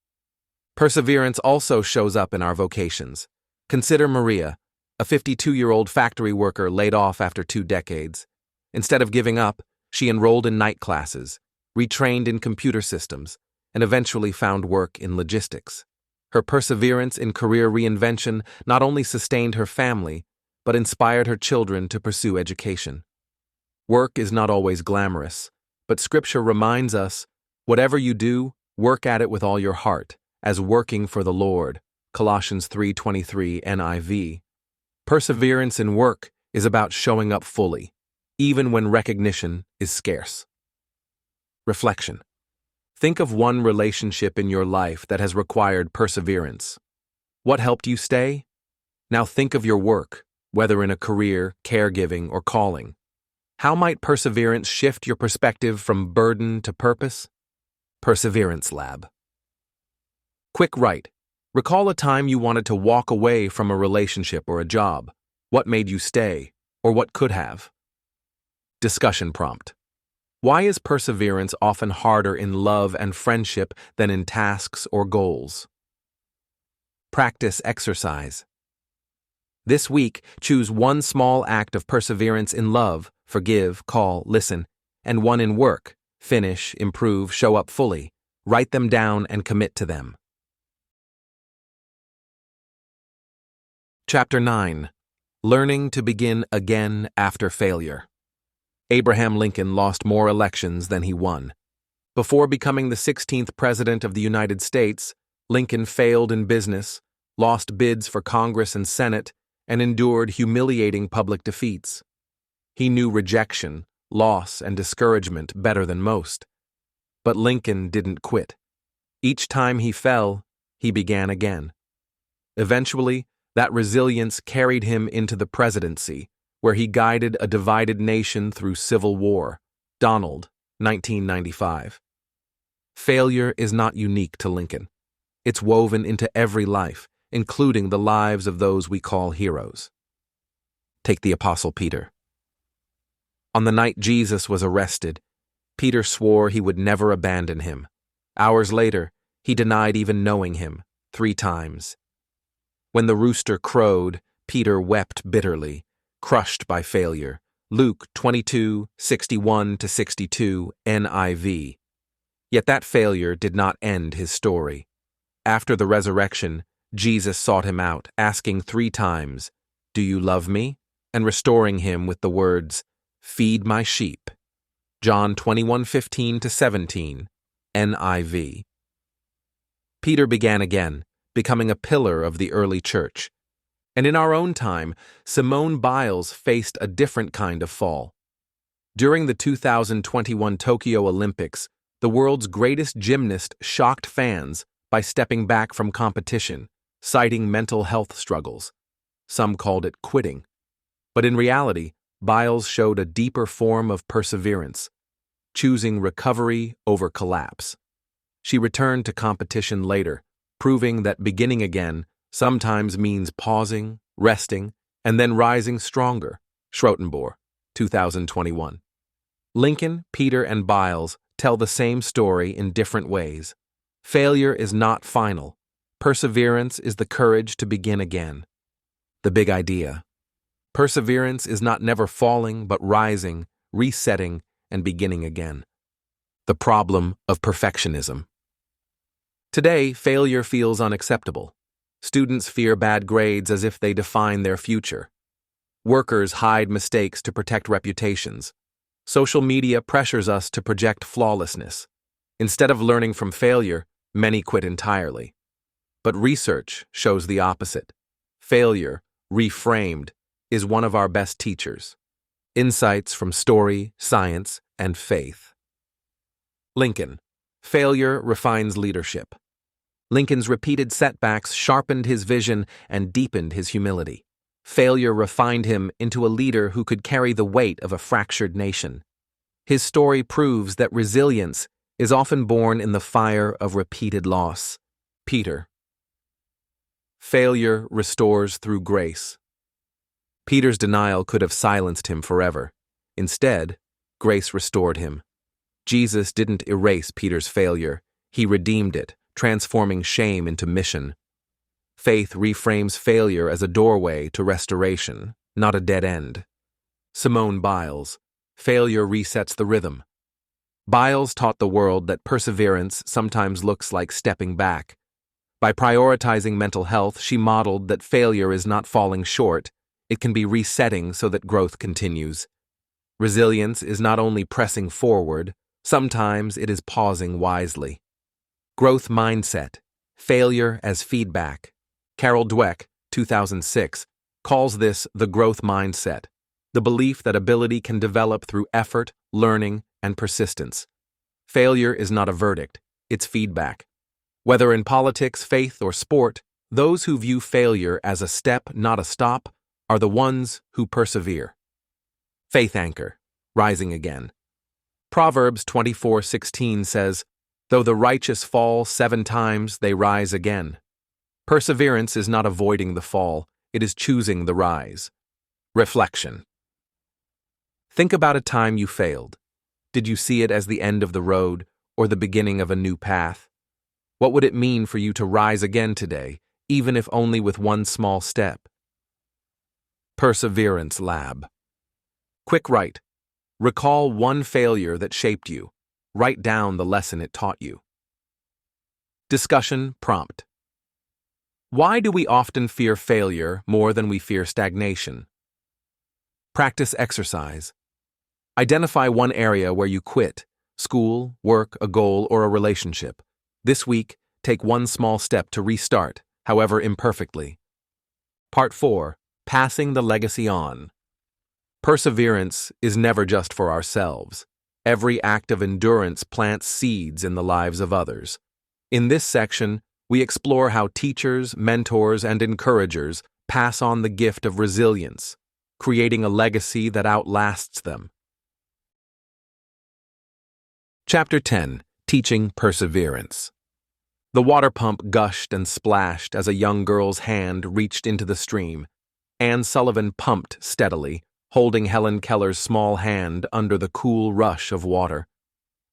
Perseverance also shows up in our vocations. Consider Maria, a 52-year-old factory worker laid off after 2 decades. Instead of giving up, she enrolled in night classes, retrained in computer systems, and eventually found work in logistics. Her perseverance in career reinvention not only sustained her family, but inspired her children to pursue education. Work is not always glamorous, but Scripture reminds us, whatever you do, work at it with all your heart, as working for the Lord. Colossians 3:23 NIV. Perseverance in work is about showing up fully, even when recognition is scarce. Reflection. Think of one relationship in your life that has required perseverance. What helped you stay? Now think of your work, whether in a career, caregiving, or calling. How might perseverance shift your perspective from burden to purpose? Perseverance Lab. Quick write. Recall a time you wanted to walk away from a relationship or a job. What made you stay, or what could have? Discussion prompt. Why is perseverance often harder in love and friendship than in tasks or goals? Practice exercise. This week, choose one small act of perseverance in love, forgive, call, listen, and one in work, finish, improve, show up fully. Write them down and commit to them. Chapter 9. Learning to begin again after failure. Abraham Lincoln lost more elections than he won. Before becoming the 16th President of the United States, Lincoln failed in business, lost bids for Congress and Senate, and endured humiliating public defeats. He knew rejection, loss, and discouragement better than most. But Lincoln didn't quit. Each time he fell, he began again. Eventually, that resilience carried him into the presidency, where he guided a divided nation through civil war. Donald, 1995. Failure is not unique to Lincoln. It's woven into every life, including the lives of those we call heroes. Take the Apostle Peter. On the night Jesus was arrested, Peter swore he would never abandon him. Hours later, he denied even knowing him 3 times. When the rooster crowed, Peter wept bitterly, crushed by failure. Luke 22:61-62 NIV. Yet that failure did not end his story. After the resurrection, Jesus sought him out, asking 3 times, "Do you love me?" and restoring him with the words, "Feed my sheep." John 21:15-17 NIV. Peter began again, becoming a pillar of the early church. And in our own time, Simone Biles faced a different kind of fall. During the 2021 Tokyo Olympics, the world's greatest gymnast shocked fans by stepping back from competition, citing mental health struggles. Some called it quitting. But in reality, Biles showed a deeper form of perseverance, choosing recovery over collapse. She returned to competition later, proving that beginning again sometimes means pausing, resting, and then rising stronger. Schrotenboer, 2021. Lincoln, Peter, and Biles tell the same story in different ways. Failure is not final. Perseverance is the courage to begin again. The big idea. Perseverance is not never falling, but rising, resetting, and beginning again. The problem of perfectionism. Today, failure feels unacceptable. Students fear bad grades as if they define their future. Workers hide mistakes to protect reputations. Social media pressures us to project flawlessness. Instead of learning from failure, many quit entirely. But research shows the opposite. Failure, reframed, is one of our best teachers. Insights from story, science, and faith. Lincoln. Failure refines leadership. Lincoln's repeated setbacks sharpened his vision and deepened his humility. Failure refined him into a leader who could carry the weight of a fractured nation. His story proves that resilience is often born in the fire of repeated loss. Peter. Failure restores through grace. Peter's denial could have silenced him forever. Instead, grace restored him. Jesus didn't erase Peter's failure. He redeemed it, transforming shame into mission. Faith reframes failure as a doorway to restoration, not a dead end. Simone Biles. Failure resets the rhythm. Biles taught the world that perseverance sometimes looks like stepping back. By prioritizing mental health, she modeled that failure is not falling short, it can be resetting so that growth continues. Resilience is not only pressing forward, sometimes it is pausing wisely. Growth mindset, failure as feedback. Carol Dweck, 2006, calls this the growth mindset, the belief that ability can develop through effort, learning, and persistence. Failure is not a verdict, it's feedback. Whether in politics, faith, or sport, those who view failure as a step, not a stop, are the ones who persevere. Faith anchor, rising again. Proverbs 24:16 says, "Though the righteous fall 7 times, they rise again." Perseverance is not avoiding the fall, it is choosing the rise. Reflection. Think about a time you failed. Did you see it as the end of the road or the beginning of a new path? What would it mean for you to rise again today, even if only with one small step? Perseverance Lab. Quick write. Recall one failure that shaped you. Write down the lesson it taught you. Discussion prompt. Why do we often fear failure more than we fear stagnation? Practice exercise. Identify one area where you quit: school, work, a goal, or a relationship. This week, take one small step to restart, however imperfectly. Part 4. Passing the legacy on. Perseverance is never just for ourselves. Every act of endurance plants seeds in the lives of others. In this section, we explore how teachers, mentors, and encouragers pass on the gift of resilience, creating a legacy that outlasts them. Chapter 10: Teaching Perseverance. The water pump gushed and splashed as a young girl's hand reached into the stream. Anne Sullivan pumped steadily, holding Helen Keller's small hand under the cool rush of water.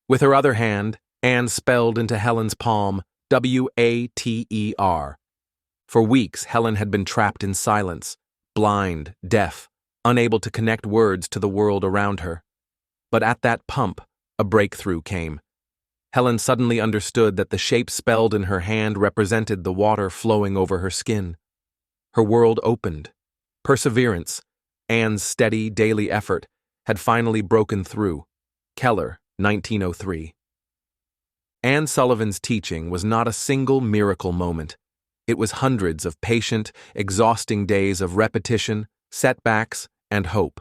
With her other hand, Anne spelled into Helen's palm, WATER. For weeks, Helen had been trapped in silence, blind, deaf, unable to connect words to the world around her. But at that pump, a breakthrough came. Helen suddenly understood that the shape spelled in her hand represented the water flowing over her skin. Her world opened. Perseverance, Anne's steady, daily effort, had finally broken through. Keller, 1903. Anne Sullivan's teaching was not a single miracle moment. It was hundreds of patient, exhausting days of repetition, setbacks, and hope.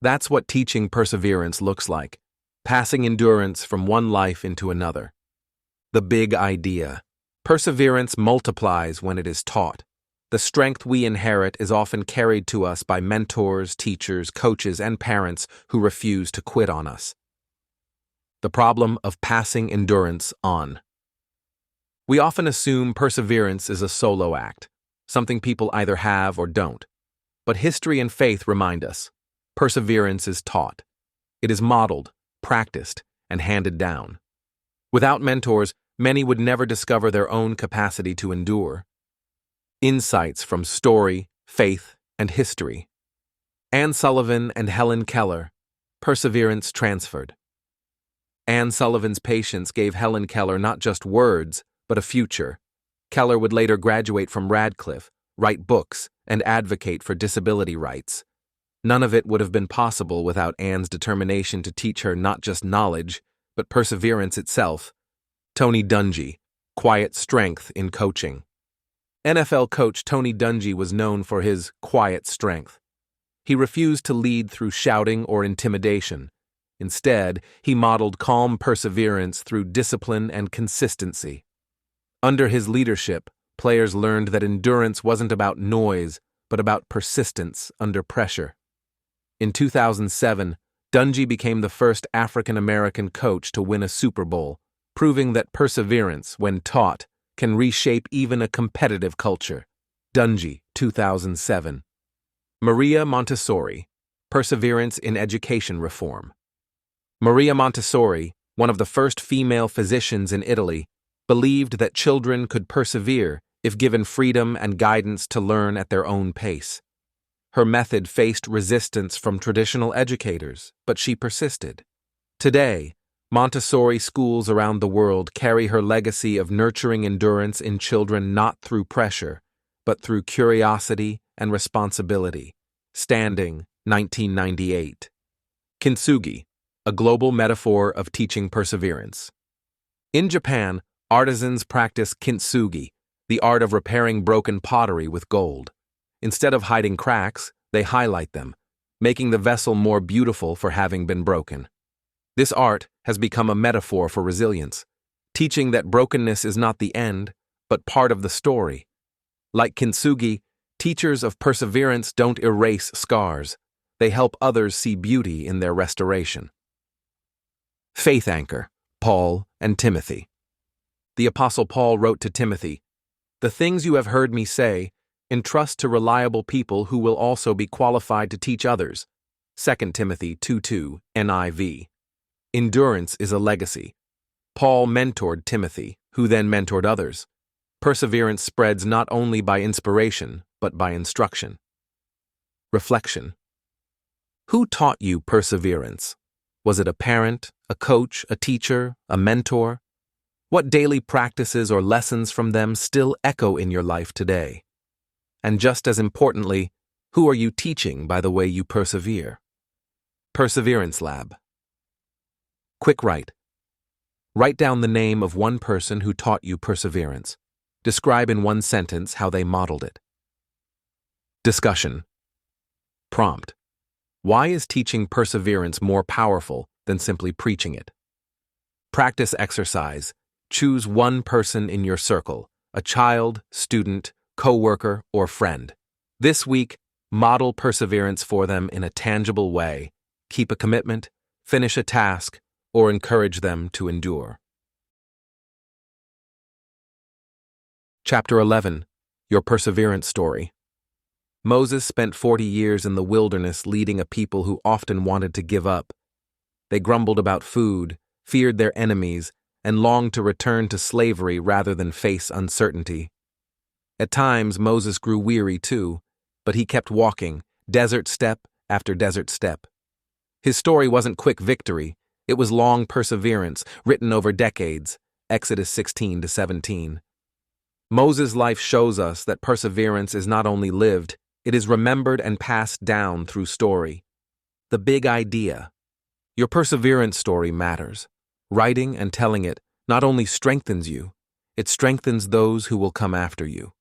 That's what teaching perseverance looks like, passing endurance from one life into another. The big idea: perseverance multiplies when it is taught. The strength we inherit is often carried to us by mentors, teachers, coaches, and parents who refuse to quit on us. The problem of passing endurance on. We often assume perseverance is a solo act, something people either have or don't. But history and faith remind us, perseverance is taught. It is modeled, practiced, and handed down. Without mentors, many would never discover their own capacity to endure. Insights from story, faith, and history. Anne Sullivan and Helen Keller, perseverance transferred. Anne Sullivan's patience gave Helen Keller not just words, but a future. Keller would later graduate from Radcliffe, write books, and advocate for disability rights. None of it would have been possible without Anne's determination to teach her not just knowledge, but perseverance itself. Tony Dungy, quiet strength in coaching. NFL coach Tony Dungy was known for his quiet strength. He refused to lead through shouting or intimidation. Instead, he modeled calm perseverance through discipline and consistency. Under his leadership, players learned that endurance wasn't about noise, but about persistence under pressure. In 2007, Dungy became the first African-American coach to win a Super Bowl, proving that perseverance, when taught, can reshape even a competitive culture. Dungy, 2007. Maria Montessori, Perseverance in Education Reform. Maria Montessori, one of the first female physicians in Italy, believed that children could persevere if given freedom and guidance to learn at their own pace. Her method faced resistance from traditional educators, but she persisted. Today, Montessori schools around the world carry her legacy of nurturing endurance in children not through pressure, but through curiosity and responsibility. Standing, 1998. Kintsugi, a global metaphor of teaching perseverance. In Japan, artisans practice kintsugi, the art of repairing broken pottery with gold. Instead of hiding cracks, they highlight them, making the vessel more beautiful for having been broken. This art has become a metaphor for resilience, teaching that brokenness is not the end, but part of the story. Like kintsugi, teachers of perseverance don't erase scars. They help others see beauty in their restoration. Faith anchor, Paul and Timothy. The Apostle Paul wrote to Timothy, "The things you have heard me say, entrust to reliable people who will also be qualified to teach others." 2 Timothy 2:2, NIV. Endurance is a legacy. Paul mentored Timothy, who then mentored others. Perseverance spreads not only by inspiration, but by instruction. Reflection. Who taught you perseverance? Was it a parent, a coach, a teacher, a mentor? What daily practices or lessons from them still echo in your life today? And just as importantly, who are you teaching by the way you persevere? Perseverance Lab. Quick write. Write down the name of one person who taught you perseverance. Describe in one sentence how they modeled it. Discussion. Prompt. Why is teaching perseverance more powerful than simply preaching it. Practice exercise. Choose one person in your circle, a child, student, coworker, or friend. This week, model perseverance for them in a tangible way. Keep a commitment, finish a task, or encourage them to endure. Chapter 11. Your Perseverance Story. Moses spent 40 years in the wilderness leading a people who often wanted to give up. They grumbled about food, feared their enemies, and longed to return to slavery rather than face uncertainty. At times, Moses grew weary too, but he kept walking, desert step after desert step. His story wasn't quick victory, it was long perseverance, written over decades, Exodus 16-17. Moses' life shows us that perseverance is not only lived, it is remembered and passed down through story. The big idea. Your perseverance story matters. Writing and telling it not only strengthens you, it strengthens those who will come after you.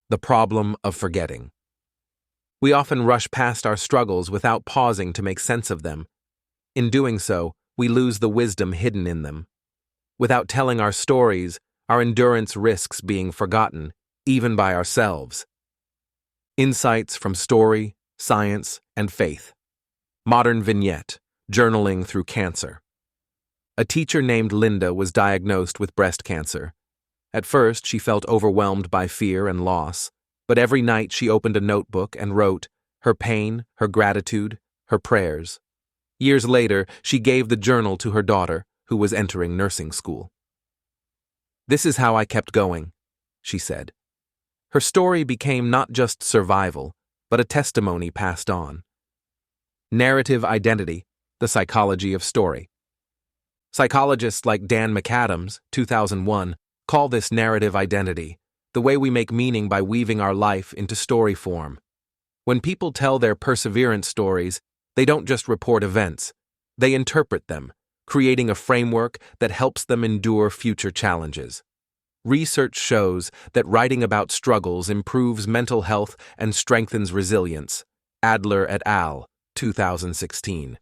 The problem of forgetting. We often rush past our struggles without pausing to make sense of them. In doing so, we lose the wisdom hidden in them. Without telling our stories, our endurance risks being forgotten, even by ourselves. Insights from story, science, and faith. Modern vignette, journaling through cancer. A teacher named Linda was diagnosed with breast cancer. At first, she felt overwhelmed by fear and loss, but every night she opened a notebook and wrote her pain, her gratitude, her prayers. Years later, she gave the journal to her daughter, who was entering nursing school. "This is how I kept going," she said. Her story became not just survival, but a testimony passed on. Narrative identity, the psychology of story. Psychologists like Dan McAdams, 2001, call this narrative identity, the way we make meaning by weaving our life into story form. When people tell their perseverance stories, they don't just report events, they interpret them, creating a framework that helps them endure future challenges. Research shows that writing about struggles improves mental health and strengthens resilience. Adler et al., 2016.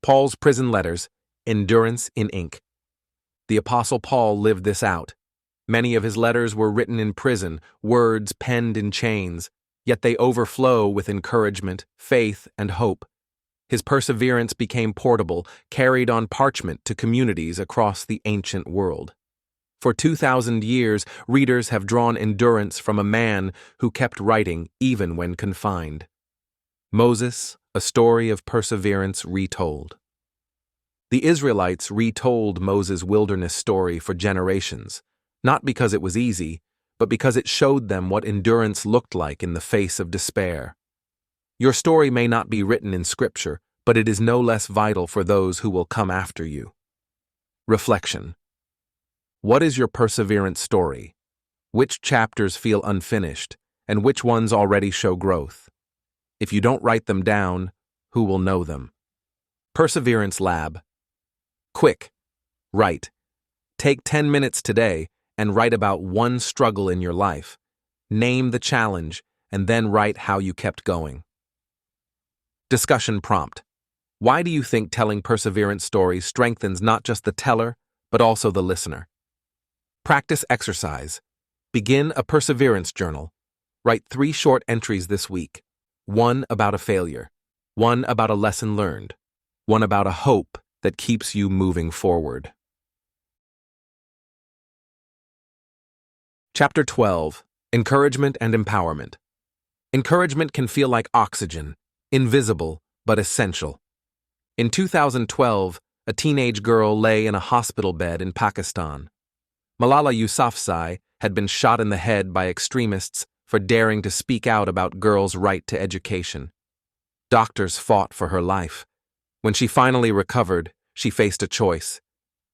Paul's prison letters, endurance in ink. The Apostle Paul lived this out. Many of his letters were written in prison, words penned in chains, yet they overflow with encouragement, faith, and hope. His perseverance became portable, carried on parchment to communities across the ancient world. For 2,000 years, readers have drawn endurance from a man who kept writing even when confined. Moses, a story of perseverance retold. The Israelites retold Moses' wilderness story for generations, not because it was easy, but because it showed them what endurance looked like in the face of despair. Your story may not be written in Scripture, but it is no less vital for those who will come after you. Reflection. What is your perseverance story? Which chapters feel unfinished, and which ones already show growth? If you don't write them down, who will know them? Perseverance Lab. Quick. Write. Take 10 minutes today and write about one struggle in your life. Name the challenge, and then write how you kept going. Discussion prompt. Why do you think telling perseverance stories strengthens not just the teller, but also the listener? Practice exercise. Begin a perseverance journal. Write 3 short entries this week. 1 about a failure. 1 about a lesson learned. 1 about a hope that keeps you moving forward. Chapter 12. Encouragement and Empowerment. Encouragement can feel like oxygen, invisible but essential. In 2012, a teenage girl lay in a hospital bed in Pakistan. Malala Yousafzai had been shot in the head by extremists for daring to speak out about girls' right to education. Doctors fought for her life. When she finally recovered, she faced a choice: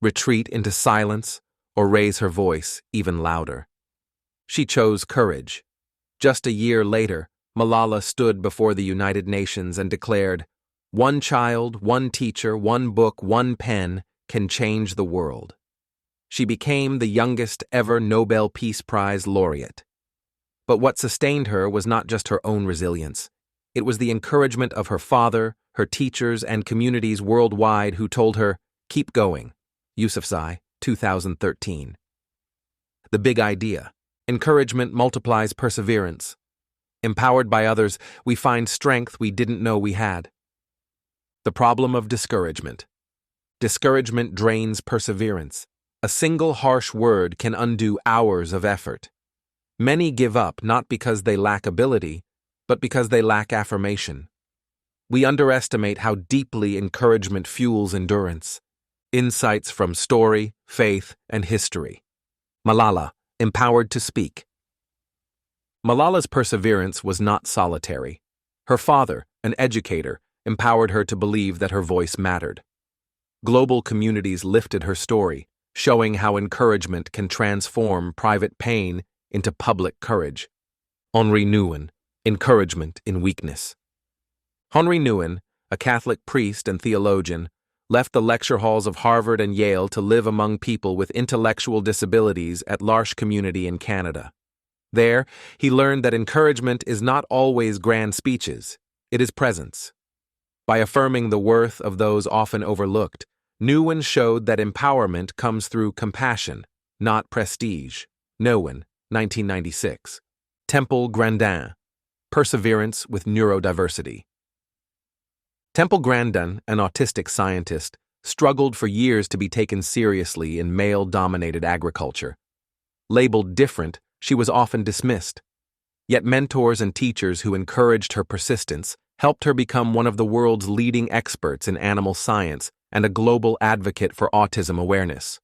retreat into silence or raise her voice even louder. She chose courage. Just a year later, Malala stood before the United Nations and declared, "One child, one teacher, one book, one pen can change the world." She became the youngest ever Nobel Peace Prize laureate. But what sustained her was not just her own resilience. It was the encouragement of her father, her teachers, and communities worldwide who told her, "Keep going." Yousafzai, 2013. The big idea. Encouragement multiplies perseverance. Empowered by others, we find strength we didn't know we had. The problem of discouragement. Discouragement drains perseverance. A single harsh word can undo hours of effort. Many give up not because they lack ability, but because they lack affirmation. We underestimate how deeply encouragement fuels endurance. Insights from story, faith, and history. Malala, empowered to speak. Malala's perseverance was not solitary. Her father, an educator, empowered her to believe that her voice mattered. Global communities lifted her story, showing how encouragement can transform private pain into public courage. Henri Nouwen, encouragement in weakness. Henri Nouwen, a Catholic priest and theologian, left the lecture halls of Harvard and Yale to live among people with intellectual disabilities at L'Arche community in Canada. There, he learned that encouragement is not always grand speeches, it is presence. By affirming the worth of those often overlooked, Nouwen showed that empowerment comes through compassion, not prestige. Nouwen, 1996. Temple Grandin, perseverance with neurodiversity. Temple Grandin, an autistic scientist, struggled for years to be taken seriously in male-dominated agriculture. Labeled different, she was often dismissed. Yet mentors and teachers who encouraged her persistence helped her become one of the world's leading experts in animal science and a global advocate for autism awareness.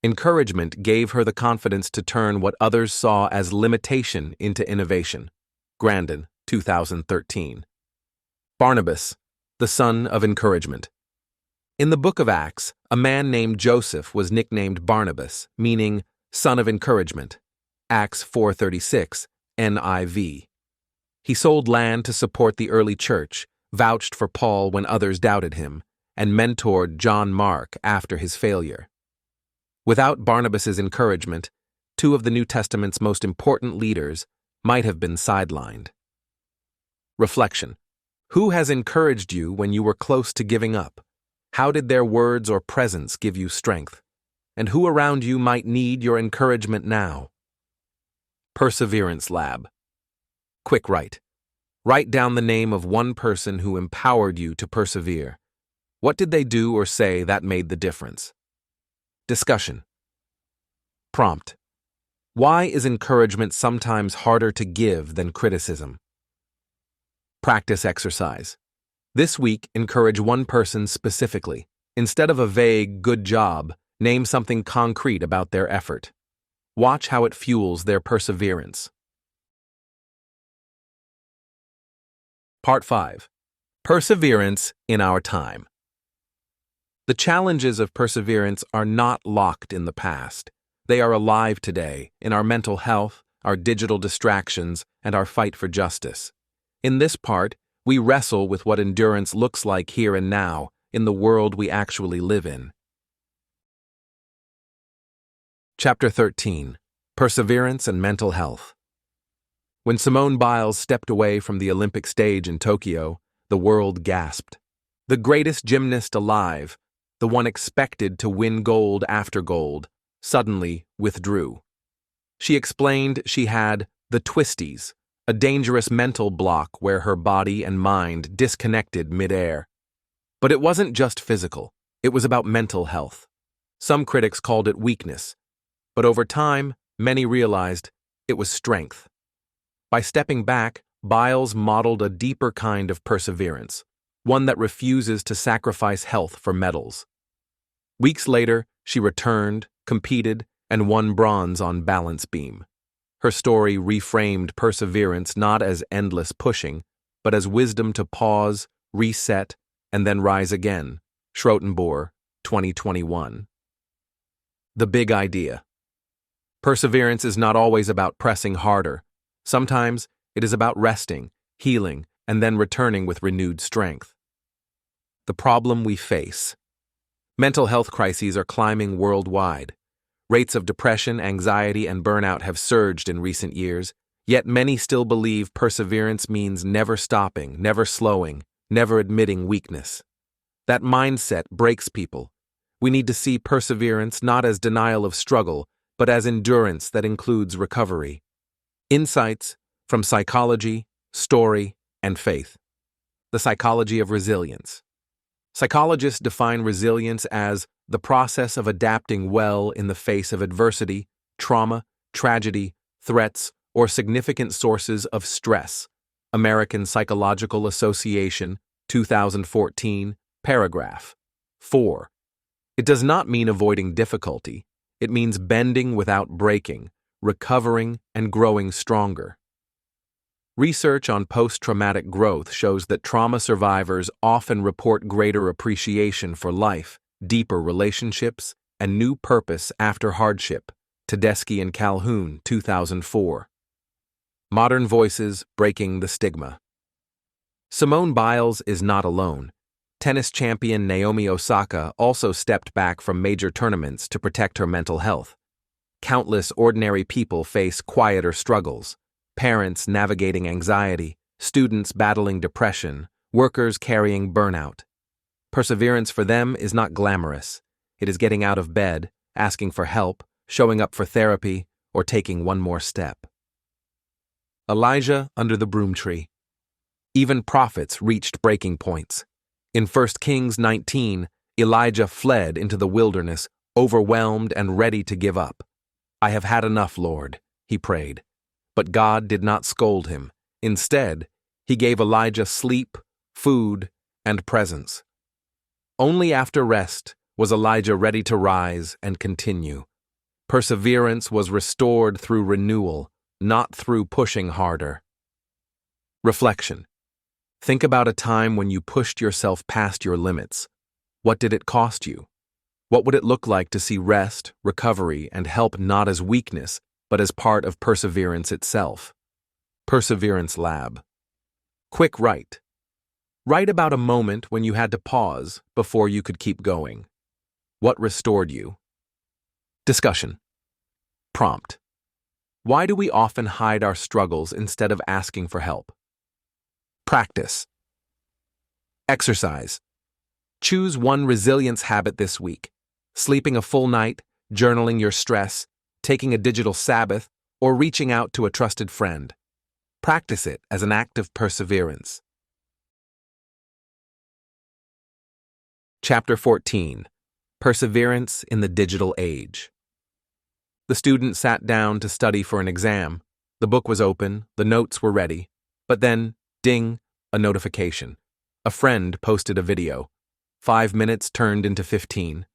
Encouragement gave her the confidence to turn what others saw as limitation into innovation. Grandin, 2013. Barnabas, the son of encouragement. In the book of Acts, a man named Joseph was nicknamed Barnabas, meaning son of encouragement. Acts 4:36, NIV. He sold land to support the early church, vouched for Paul when others doubted him, and mentored John Mark after his failure. Without Barnabas's encouragement, two of the New Testament's most important leaders might have been sidelined. Reflection. Who has encouraged you when you were close to giving up? How did their words or presence give you strength? And who around you might need your encouragement now? Perseverance Lab. Quick write. Write down the name of one person who empowered you to persevere. What did they do or say that made the difference? Discussion. Prompt. Why is encouragement sometimes harder to give than criticism? Practice exercise. This week, encourage one person specifically. Instead of a vague "good job," name something concrete about their effort. Watch how it fuels their perseverance. Part 5. Perseverance in our time. The challenges of perseverance are not locked in the past. They are alive today in our mental health, our digital distractions, and our fight for justice. In this part, we wrestle with what endurance looks like here and now in the world we actually live in. Chapter 13. Perseverance and Mental Health. When Simone Biles stepped away from the Olympic stage in Tokyo, the world gasped. The greatest gymnast alive, the one expected to win gold after gold, suddenly withdrew. She explained she had the twisties, a dangerous mental block where her body and mind disconnected mid-air. But it wasn't just physical, it was about mental health. Some critics called it weakness, but over time, many realized it was strength. By stepping back, Biles modeled a deeper kind of perseverance, one that refuses to sacrifice health for medals. Weeks later, she returned, competed, and won bronze on balance beam. Her story reframed perseverance not as endless pushing, but as wisdom to pause, reset, and then rise again. Schrotenboer, 2021. The big idea. Perseverance is not always about pressing harder. Sometimes it is about resting, healing, and then returning with renewed strength. The problem we face. Mental health crises are climbing worldwide. Rates of depression, anxiety, and burnout have surged in recent years, yet many still believe perseverance means never stopping, never slowing, never admitting weakness. That mindset breaks people. We need to see perseverance not as denial of struggle, but as endurance that includes recovery. Insights from psychology, story, and faith. The psychology of resilience. Psychologists define resilience as the process of adapting well in the face of adversity, trauma, tragedy, threats, or significant sources of stress. American Psychological Association, 2014, paragraph 4. It does not mean avoiding difficulty. It means bending without breaking, recovering, and growing stronger. Research on post-traumatic growth shows that trauma survivors often report greater appreciation for life, deeper relationships, and new purpose after hardship. Tedeschi and Calhoun, 2004. Modern Voices Breaking the Stigma. Simone Biles is not alone. Tennis champion Naomi Osaka also stepped back from major tournaments to protect her mental health. Countless ordinary people face quieter struggles. Parents navigating anxiety, students battling depression, workers carrying burnout. Perseverance for them is not glamorous. It is getting out of bed, asking for help, showing up for therapy, or taking one more step. Elijah under the broom tree. Even prophets reached breaking points. In 1 Kings 19, Elijah fled into the wilderness, overwhelmed and ready to give up. "I have had enough, Lord," he prayed. But God did not scold him. Instead, he gave Elijah sleep, food, and presence. Only after rest was Elijah ready to rise and continue. Perseverance was restored through renewal, not through pushing harder. Reflection. Think about a time when you pushed yourself past your limits. What did it cost you? What would it look like to see rest, recovery, and help not as weakness, but as part of perseverance itself? Perseverance Lab. Quick write. Write about a moment when you had to pause before you could keep going. What restored you? Discussion. Prompt. Why do we often hide our struggles instead of asking for help? Practice. Exercise. Choose one resilience habit this week. Sleeping a full night, journaling your stress, taking a digital Sabbath, or reaching out to a trusted friend. Practice it as an act of perseverance. Chapter 14. Perseverance in the Digital Age. The student sat down to study for an exam. The book was open, the notes were ready, but then, ding, a notification. A friend posted a video. 5 minutes turned into 15.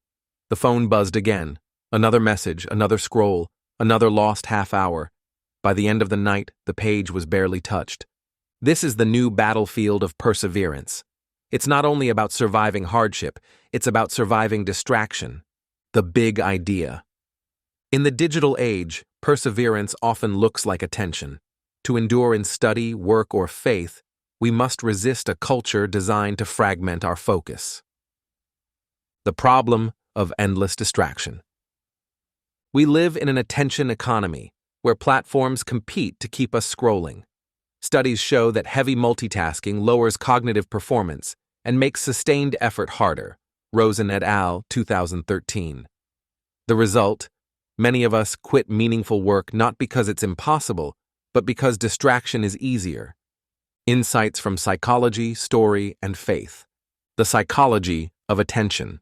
The phone buzzed again. Another message, another scroll, another lost half hour. By the end of the night, the page was barely touched. This is the new battlefield of perseverance. It's not only about surviving hardship, it's about surviving distraction. The big idea. In the digital age, perseverance often looks like attention. To endure in study, work, or faith, we must resist a culture designed to fragment our focus. The problem of endless distraction. We live in an attention economy where platforms compete to keep us scrolling. Studies show that heavy multitasking lowers cognitive performance and makes sustained effort harder. Rosen et al., 2013. The result? Many of us quit meaningful work not because it's impossible, but because distraction is easier. Insights from psychology, story, and faith. The psychology of attention.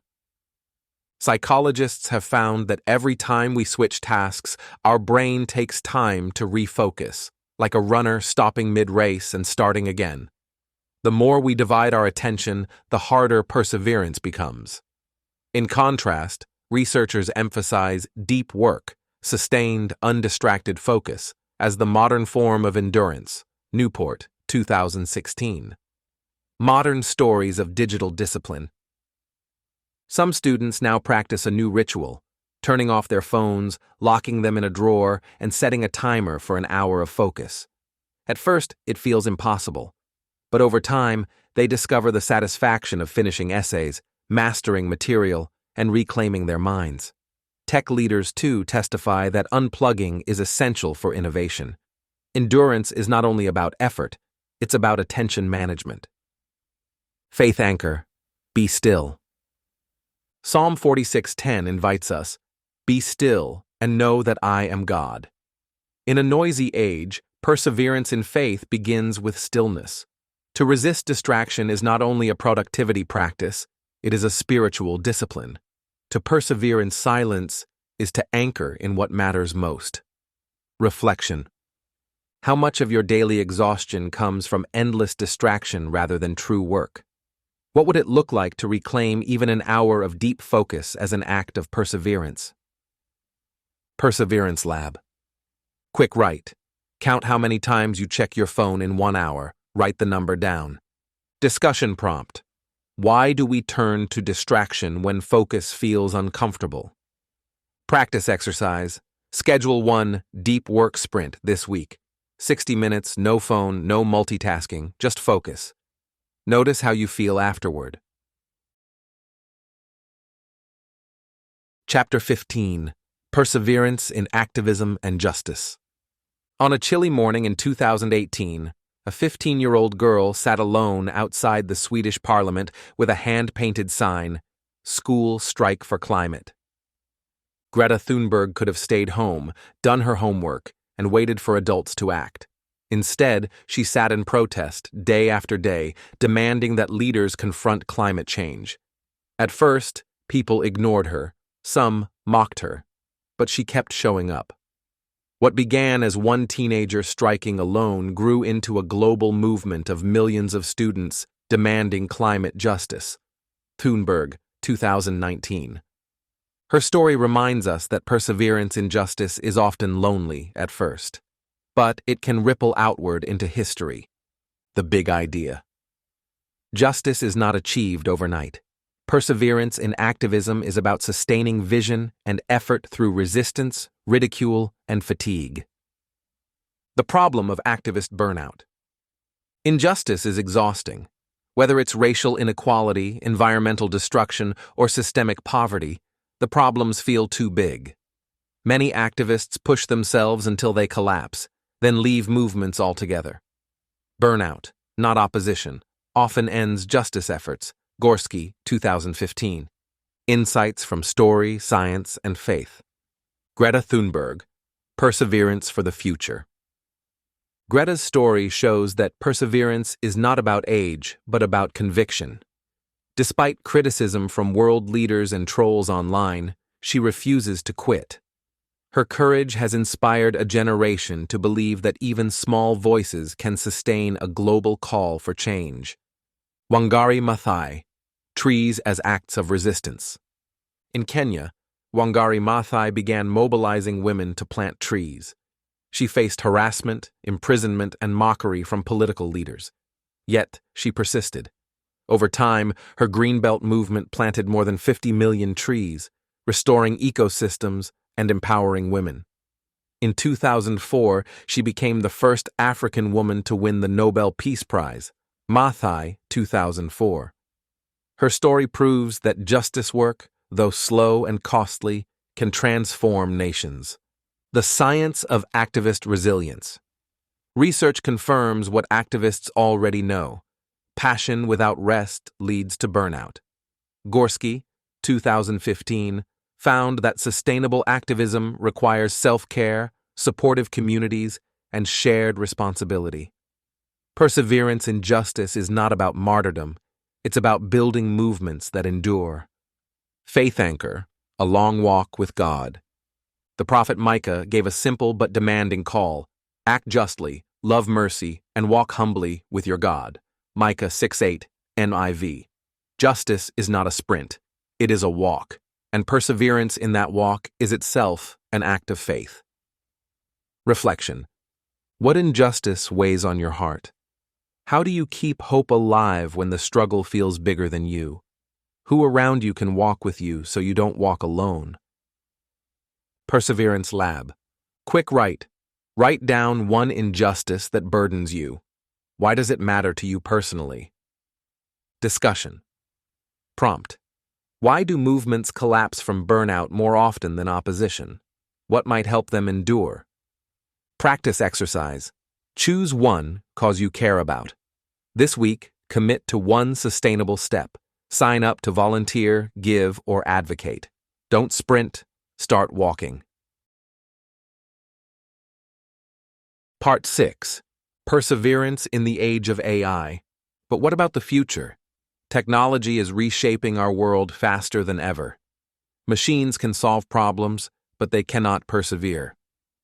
Psychologists have found that every time we switch tasks, our brain takes time to refocus, like a runner stopping mid-race and starting again. The more we divide our attention, the harder perseverance becomes. In contrast, researchers emphasize deep work, sustained, undistracted focus, as the modern form of endurance. Newport, 2016. Modern stories of digital discipline. Some students now practice a new ritual, turning off their phones, locking them in a drawer, and setting a timer for an hour of focus. At first, it feels impossible, but over time, they discover the satisfaction of finishing essays, mastering material, and reclaiming their minds. Tech leaders, too, testify that unplugging is essential for innovation. Endurance is not only about effort, it's about attention management. Faith anchor, be still. Psalm 46:10 invites us, "Be still and know that I am God." In a noisy age, perseverance in faith begins with stillness. To resist distraction is not only a productivity practice, it is a spiritual discipline. To persevere in silence is to anchor in what matters most. Reflection. How much of your daily exhaustion comes from endless distraction rather than true work? What would it look like to reclaim even an hour of deep focus as an act of perseverance? Perseverance Lab. Quick write. Count how many times you check your phone in 1 hour. Write the number down. Discussion prompt. Why do we turn to distraction when focus feels uncomfortable? Practice exercise. Schedule 1 deep work sprint this week. 60 minutes, no phone, no multitasking, just focus. Notice how you feel afterward. Chapter 15. Perseverance in Activism and Justice. On a chilly morning in 2018, a 15-year-old girl sat alone outside the Swedish parliament with a hand-painted sign, "School Strike for Climate." Greta Thunberg could have stayed home, done her homework, and waited for adults to act. Instead, she sat in protest, day after day, demanding that leaders confront climate change. At first, people ignored her, some mocked her, but she kept showing up. What began as one teenager striking alone grew into a global movement of millions of students demanding climate justice. Thunberg, 2019. Her story reminds us that perseverance in justice is often lonely at first, but it can ripple outward into history. The big idea. Justice is not achieved overnight. Perseverance in activism is about sustaining vision and effort through resistance, ridicule, and fatigue. The problem of activist burnout. Injustice is exhausting. Whether it's racial inequality, environmental destruction, or systemic poverty, the problems feel too big. Many activists push themselves until they collapse, then leave movements altogether. Burnout, not opposition, often ends justice efforts. Gorski, 2015. Insights from Story, Science, and Faith. Greta Thunberg, Perseverance for the Future. Greta's story shows that perseverance is not about age, but about conviction. Despite criticism from world leaders and trolls online, she refuses to quit. Her courage has inspired a generation to believe that even small voices can sustain a global call for change. Wangari Maathai, Trees as Acts of Resistance. In Kenya, Wangari Maathai began mobilizing women to plant trees. She faced harassment, imprisonment, and mockery from political leaders. Yet, she persisted. Over time, her Greenbelt movement planted more than 50 million trees, restoring ecosystems and empowering women. In 2004, she became the first African woman to win the Nobel Peace Prize. Maathai, 2004. Her story proves that justice work, though slow and costly, can transform nations. The science of activist resilience. Research confirms what activists already know. Passion without rest leads to burnout. Gorski, 2015, found that sustainable activism requires self-care, supportive communities, and shared responsibility. Perseverance in justice is not about martyrdom, it's about building movements that endure. Faith anchor, a long walk with God. The prophet Micah gave a simple but demanding call: act justly, love mercy, and walk humbly with your God. Micah 6:8, NIV. Justice is not a sprint, it is a walk, and perseverance in that walk is itself an act of faith. Reflection. What injustice weighs on your heart? How do you keep hope alive when the struggle feels bigger than you? Who around you can walk with you so you don't walk alone? Perseverance Lab. Quick write. Write down one injustice that burdens you. Why does it matter to you personally? Discussion. Prompt. Why do movements collapse from burnout more often than opposition? What might help them endure? Practice exercise. Choose one cause you care about. This week, Commit to one sustainable step. Sign up to volunteer, give, or advocate. Don't sprint, start walking. Part 6. Perseverance in the Age of AI. But what about the future? Technology is reshaping our world faster than ever. Machines can solve problems, but they cannot persevere.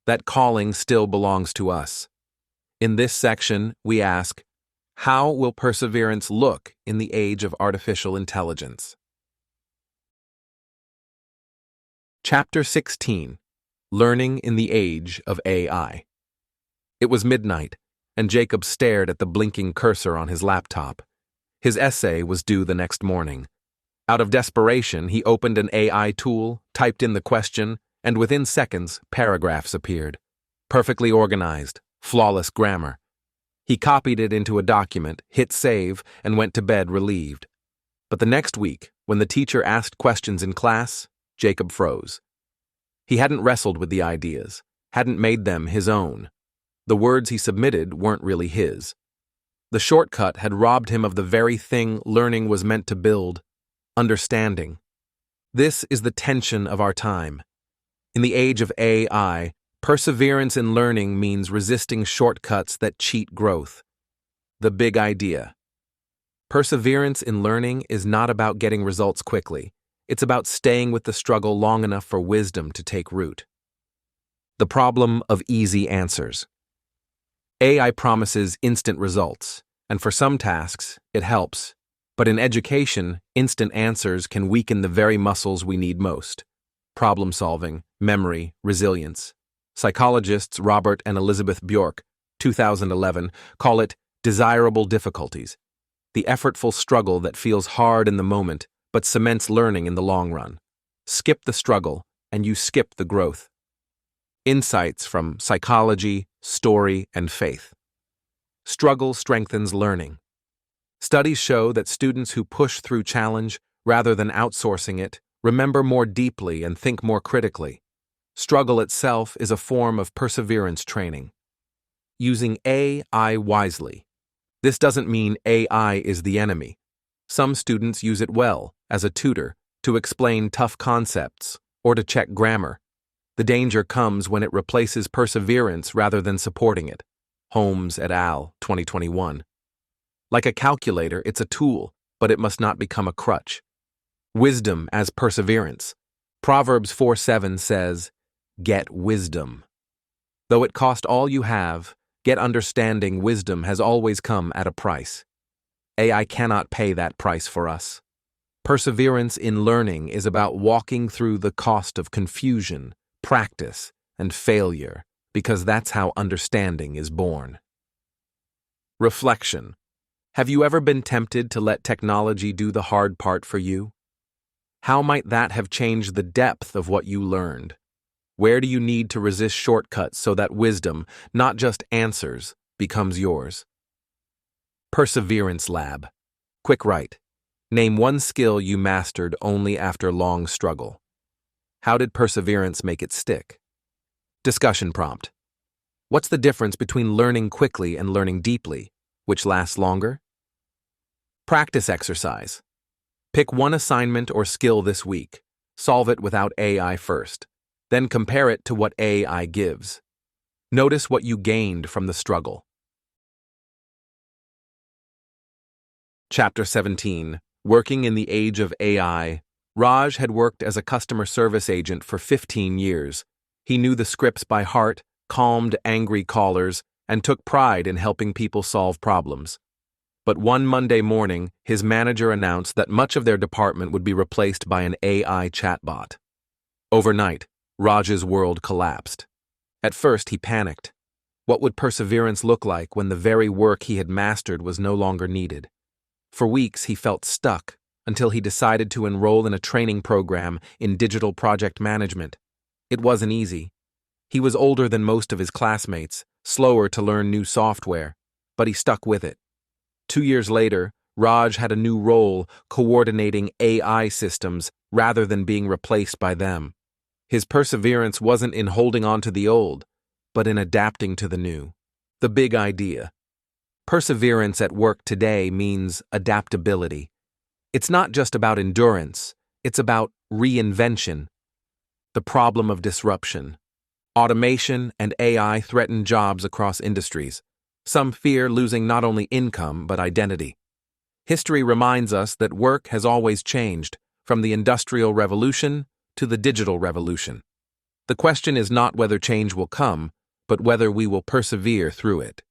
That calling still belongs to us. In this section, we ask, how will perseverance look in the age of artificial intelligence? Chapter 16. Learning in the Age of AI. It was midnight, and Jacob stared at the blinking cursor on his laptop. His essay was due the next morning. Out of desperation, he opened an AI tool, typed in the question, and within seconds, paragraphs appeared. Perfectly organized, flawless grammar. He copied it into a document, hit save, and went to bed relieved. But the next week, when the teacher asked questions in class, Jacob froze. He hadn't wrestled with the ideas, hadn't made them his own. The words he submitted weren't really his. The shortcut had robbed him of the very thing learning was meant to build: understanding. This is the tension of our time. In the age of AI, perseverance in learning means resisting shortcuts that cheat growth. The big idea. Perseverance in learning is not about getting results quickly. It's about staying with the struggle long enough for wisdom to take root. The problem of easy answers. AI promises instant results, and for some tasks, it helps. But in education, instant answers can weaken the very muscles we need most: problem solving, memory, resilience. Psychologists Robert and Elizabeth Bjork, 2011, call it desirable difficulties, the effortful struggle that feels hard in the moment but cements learning in the long run. Skip the struggle, and you skip the growth. Insights from psychology, story, and faith. Struggle strengthens learning. Studies show that students who push through challenge rather than outsourcing it remember more deeply and think more critically. Struggle itself is a form of perseverance training. Using AI wisely. This doesn't mean AI is the enemy. Some students use it well, as a tutor, to explain tough concepts or to check grammar. The danger comes when it replaces perseverance rather than supporting it. Holmes et al., 2021. Like a calculator, it's a tool, but it must not become a crutch. Wisdom as perseverance. Proverbs 4:7 says, "Get wisdom." Though it cost all you have, get understanding wisdom has always come at a price. AI cannot pay that price for us. Perseverance in learning is about walking through the cost of confusion, practice, and failure, because that's how understanding is born. Reflection. Have you ever been tempted to let technology do the hard part for you? How might that have changed the depth of what you learned? Where do you need to resist shortcuts so that wisdom, not just answers, becomes yours? Perseverance Lab. Quick write. Name one skill you mastered only after long struggle. How did perseverance make it stick? Discussion prompt. What's the difference between learning quickly and learning deeply? Which lasts longer? Practice exercise. Pick one assignment or skill this week. Solve it without AI first. Then compare it to what AI gives. Notice what you gained from the struggle. Chapter 17. Working in the Age of AI. Raj had worked as a customer service agent for 15 years. He knew the scripts by heart, calmed angry callers, and took pride in helping people solve problems. But one Monday morning, his manager announced that much of their department would be replaced by an AI chatbot. Overnight, Raj's world collapsed. At first, he panicked. What would perseverance look like when the very work he had mastered was no longer needed? For weeks, he felt stuck until he decided to enroll in a training program in digital project management. It wasn't easy. He was older than most of his classmates, slower to learn new software, but he stuck with it. 2 years later, Raj had a new role coordinating AI systems rather than being replaced by them. His perseverance wasn't in holding on to the old, but in adapting to the new. The big idea. Perseverance at work today means adaptability. It's not just about endurance, it's about reinvention. The problem of disruption. Automation and AI threaten jobs across industries. Some fear losing not only income but identity. History reminds us that work has always changed, from the Industrial Revolution to the digital revolution. The question is not whether change will come, but whether we will persevere through it.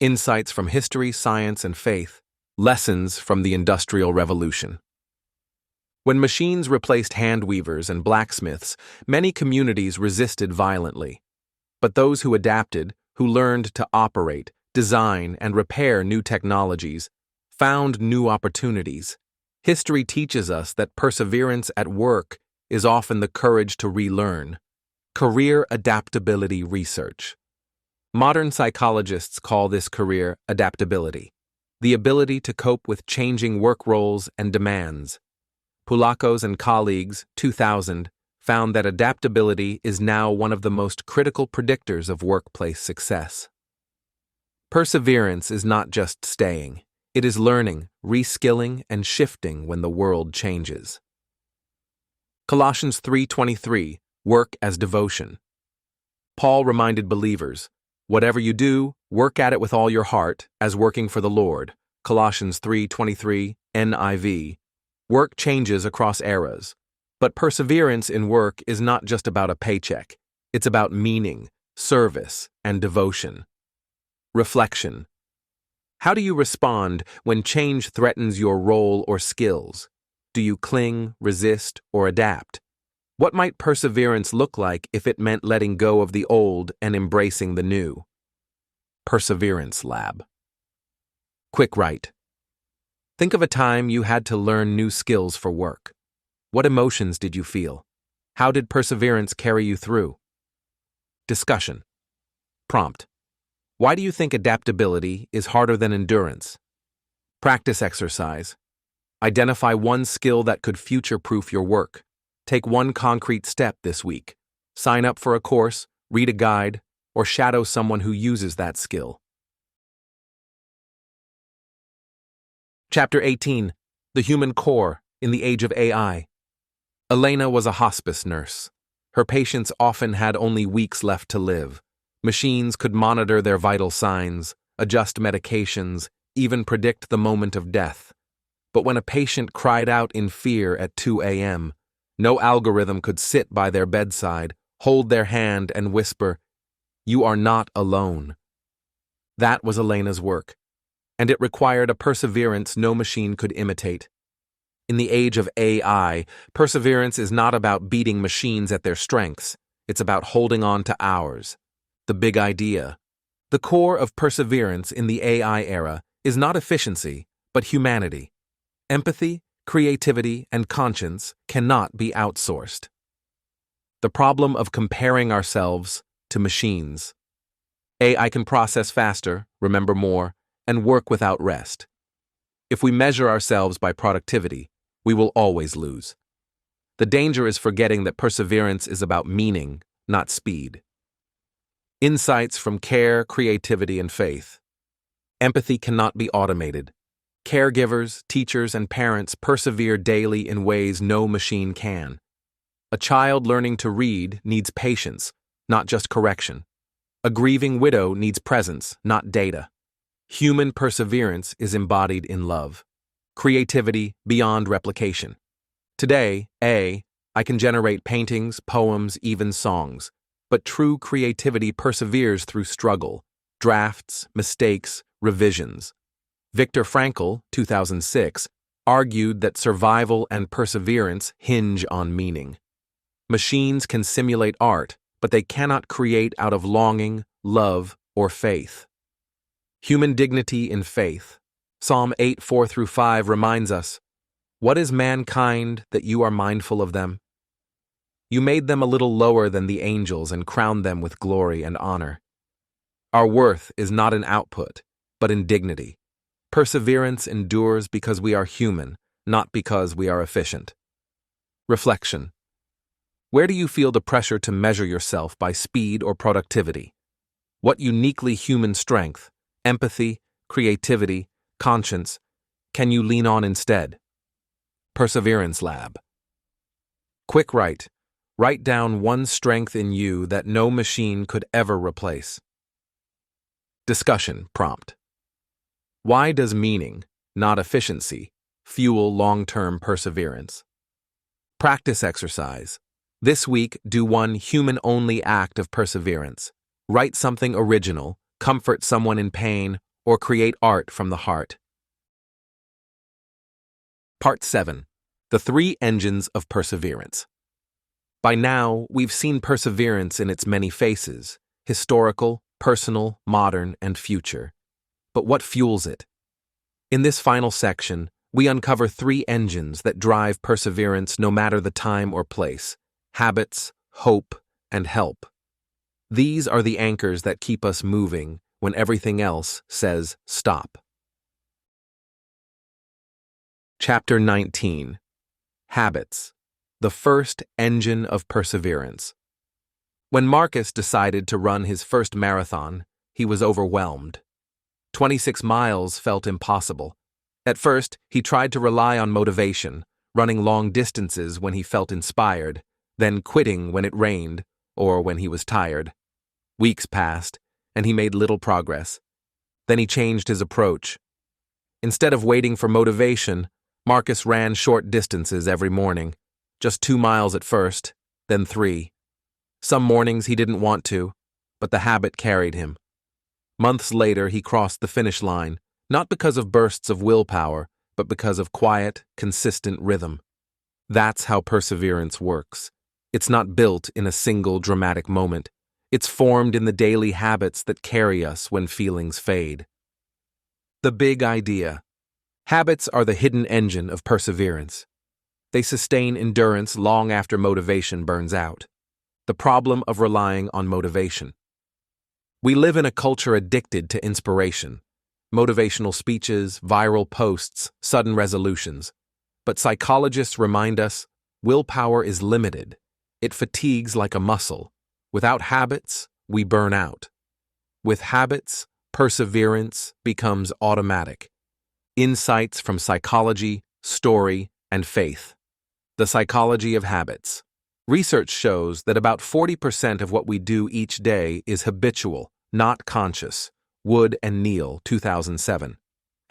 Insights from history, science, and faith. Lessons from the Industrial Revolution. When machines replaced hand weavers and blacksmiths, many communities resisted violently. But those who adapted, who learned to operate, design, and repair new technologies, found new opportunities. History teaches us that perseverance at work is often the courage to relearn. Career adaptability research. Modern psychologists call this career adaptability, the ability to cope with changing work roles and demands. Pulakos and colleagues, 2000, found that adaptability is now one of the most critical predictors of workplace success. Perseverance is not just staying. It is learning, reskilling, and shifting when the world changes. Colossians 3:23, work as devotion. Paul reminded believers, "Whatever you do, work at it with all your heart, as working for the Lord." Colossians 3:23, NIV. Work changes across eras, but perseverance in work is not just about a paycheck. It's about meaning, service, and devotion. Reflection. How do you respond when change threatens your role or skills? Do you cling, resist, or adapt? What might perseverance look like if it meant letting go of the old and embracing the new? Perseverance Lab. Quick write. Think of a time you had to learn new skills for work. What emotions did you feel? How did perseverance carry you through? Discussion. Prompt. Why do you think adaptability is harder than endurance? Practice exercise. Identify one skill that could future-proof your work. Take one concrete step this week. Sign up for a course, read a guide, or shadow someone who uses that skill. Chapter 18. The Human Core in the Age of AI. Elena was a hospice nurse. Her patients often had only weeks left to live. Machines could monitor their vital signs, adjust medications, even predict the moment of death. But when a patient cried out in fear at 2 a.m., no algorithm could sit by their bedside, hold their hand, and whisper, "You are not alone." That was Elena's work, and it required a perseverance no machine could imitate. In the age of AI, perseverance is not about beating machines at their strengths. It's about holding on to ours. The big idea. The core of perseverance in the AI era is not efficiency, but humanity. Empathy, creativity, and conscience cannot be outsourced. The problem of comparing ourselves to machines. AI can process faster, remember more, and work without rest. If we measure ourselves by productivity, we will always lose. The danger is forgetting that perseverance is about meaning, not speed. Insights from care, creativity, and faith. Empathy cannot be automated. Caregivers, teachers, and parents persevere daily in ways no machine can. A child learning to read needs patience, not just correction. A grieving widow needs presence, not data. Human perseverance is embodied in love. Creativity beyond replication. Today, I can generate paintings, poems, even songs. But true creativity perseveres through struggle, drafts, mistakes, revisions. Viktor Frankl, 2006, argued that survival and perseverance hinge on meaning. Machines can simulate art, but they cannot create out of longing, love, or faith. Human dignity in faith. Psalm 8:4-5 reminds us, "What is mankind that you are mindful of them? You made them a little lower than the angels and crowned them with glory and honor." Our worth is not in output, but in dignity. Perseverance endures because we are human, not because we are efficient. Reflection. Where do you feel the pressure to measure yourself by speed or productivity? What uniquely human strength, empathy, creativity, conscience can you lean on instead? Perseverance Lab. Quick write. Write down one strength in you that no machine could ever replace. Discussion prompt. Why does meaning, not efficiency, fuel long-term perseverance? Practice exercise. This week, do one human-only act of perseverance. Write something original, comfort someone in pain, or create art from the heart. Part 7. The 3 engines of perseverance. By now, we've seen perseverance in its many faces: historical, personal, modern, and future. But what fuels it? In this final section, we uncover 3 engines that drive perseverance no matter the time or place: habits, hope, and help. These are the anchors that keep us moving when everything else says stop. Chapter 19. Habits, the first engine of perseverance. When Marcus decided to run his first marathon, he was overwhelmed. 26 miles felt impossible. At first, he tried to rely on motivation, running long distances when he felt inspired, then quitting when it rained or when he was tired. Weeks passed, and he made little progress. Then he changed his approach. Instead of waiting for motivation, Marcus ran short distances every morning, just 2 miles at first, then 3. Some mornings he didn't want to, but the habit carried him. Months later, he crossed the finish line, not because of bursts of willpower, but because of quiet, consistent rhythm. That's how perseverance works. It's not built in a single dramatic moment. It's formed in the daily habits that carry us when feelings fade. The big idea. Habits are the hidden engine of perseverance. They sustain endurance long after motivation burns out. The problem of relying on motivation. We live in a culture addicted to inspiration. Motivational speeches, viral posts, sudden resolutions. But psychologists remind us, willpower is limited. It fatigues like a muscle. Without habits, we burn out. With habits, perseverance becomes automatic. Insights from psychology, story, and faith. The psychology of habits. Research shows that about 40% of what we do each day is habitual, not conscious. Wood and Neal, 2007.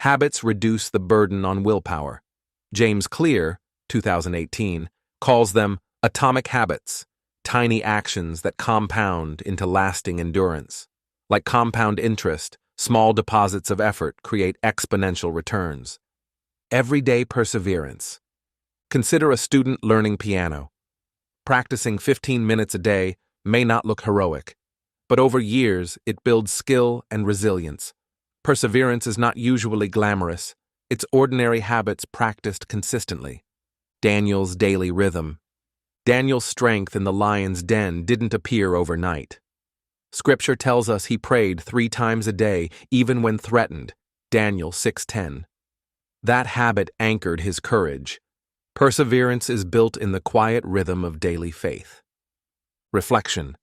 Habits reduce the burden on willpower. James Clear, 2018, calls them atomic habits, tiny actions that compound into lasting endurance. Like compound interest, small deposits of effort create exponential returns. Everyday perseverance. Consider a student learning piano. Practicing 15 minutes a day may not look heroic, but over years it builds skill and resilience. Perseverance is not usually glamorous. It's ordinary habits practiced consistently. Daniel's daily rhythm. Daniel's strength in the lion's den didn't appear overnight. Scripture tells us he prayed 3 times a day, even when threatened. Daniel 6:10. That habit anchored his courage. Perseverance is built in the quiet rhythm of daily faith. Reflection.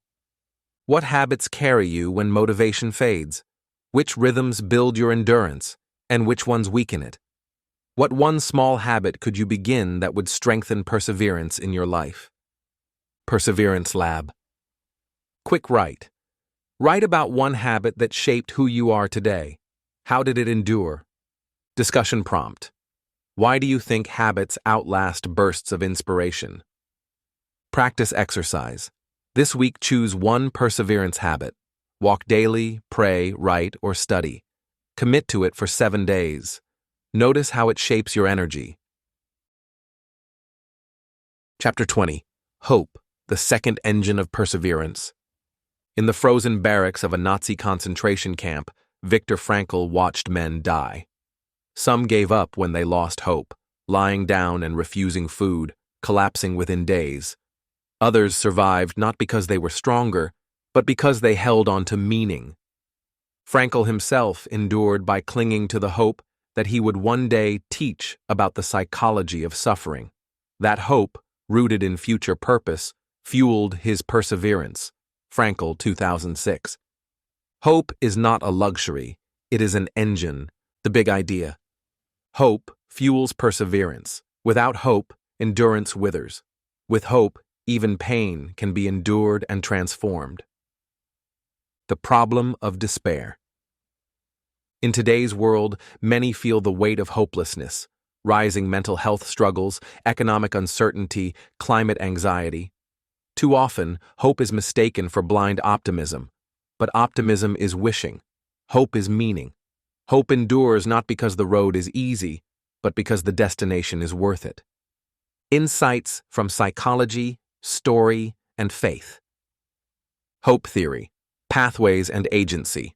What habits carry you when motivation fades? Which rhythms build your endurance, and which ones weaken it? What one small habit could you begin that would strengthen perseverance in your life? Perseverance Lab. Quick write. Write about one habit that shaped who you are today. How did it endure? Discussion prompt. Why do you think habits outlast bursts of inspiration? Practice exercise. This week, choose one perseverance habit. Walk daily, pray, write, or study. Commit to it for 7 days. Notice how it shapes your energy. Chapter 20. Hope, the second engine of perseverance. In the frozen barracks of a Nazi concentration camp, Viktor Frankl watched men die. Some gave up when they lost hope, lying down and refusing food, collapsing within days. Others survived not because they were stronger, but because they held on to meaning. Frankl himself endured by clinging to the hope that he would one day teach about the psychology of suffering. That hope, rooted in future purpose, fueled his perseverance. Frankl, 2006. Hope is not a luxury, It is an engine, the big idea. Hope fuels perseverance. Without hope, endurance withers. With hope, even pain can be endured and transformed. The problem of despair. In today's world, many feel the weight of hopelessness, rising mental health struggles, economic uncertainty, climate anxiety. Too often, hope is mistaken for blind optimism. But optimism is wishing. Hope is meaning. Hope endures not because the road is easy, but because the destination is worth it. Insights from psychology, story, and faith. Hope theory, pathways and agency.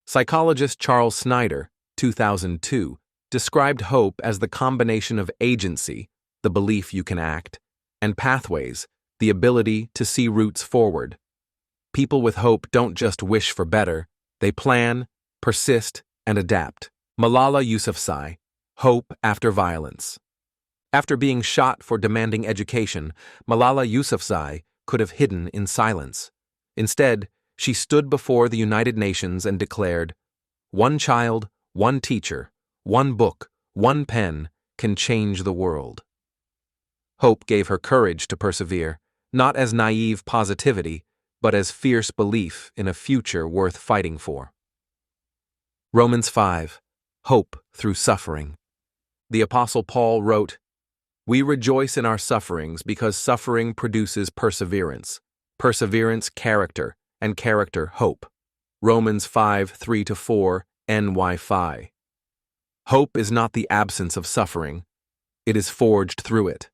Psychologist Charles Snyder, 2002, described hope as the combination of agency, the belief you can act, and pathways, the ability to see routes forward. People with hope don't just wish for better, they plan, persist, and adapt. Malala Yousafzai, Hope After Violence. After being shot for demanding education, Malala Yousafzai could have hidden in silence. Instead, she stood before the United Nations and declared, "One child, one teacher, one book, one pen can change the world." Hope gave her courage to persevere, not as naive positivity, but as fierce belief in a future worth fighting for. Romans 5. Hope through suffering. The Apostle Paul wrote, "We rejoice in our sufferings because suffering produces perseverance, perseverance character, and character hope." Romans 5, 3-4, NY5. Hope is not the absence of suffering, it is forged through it.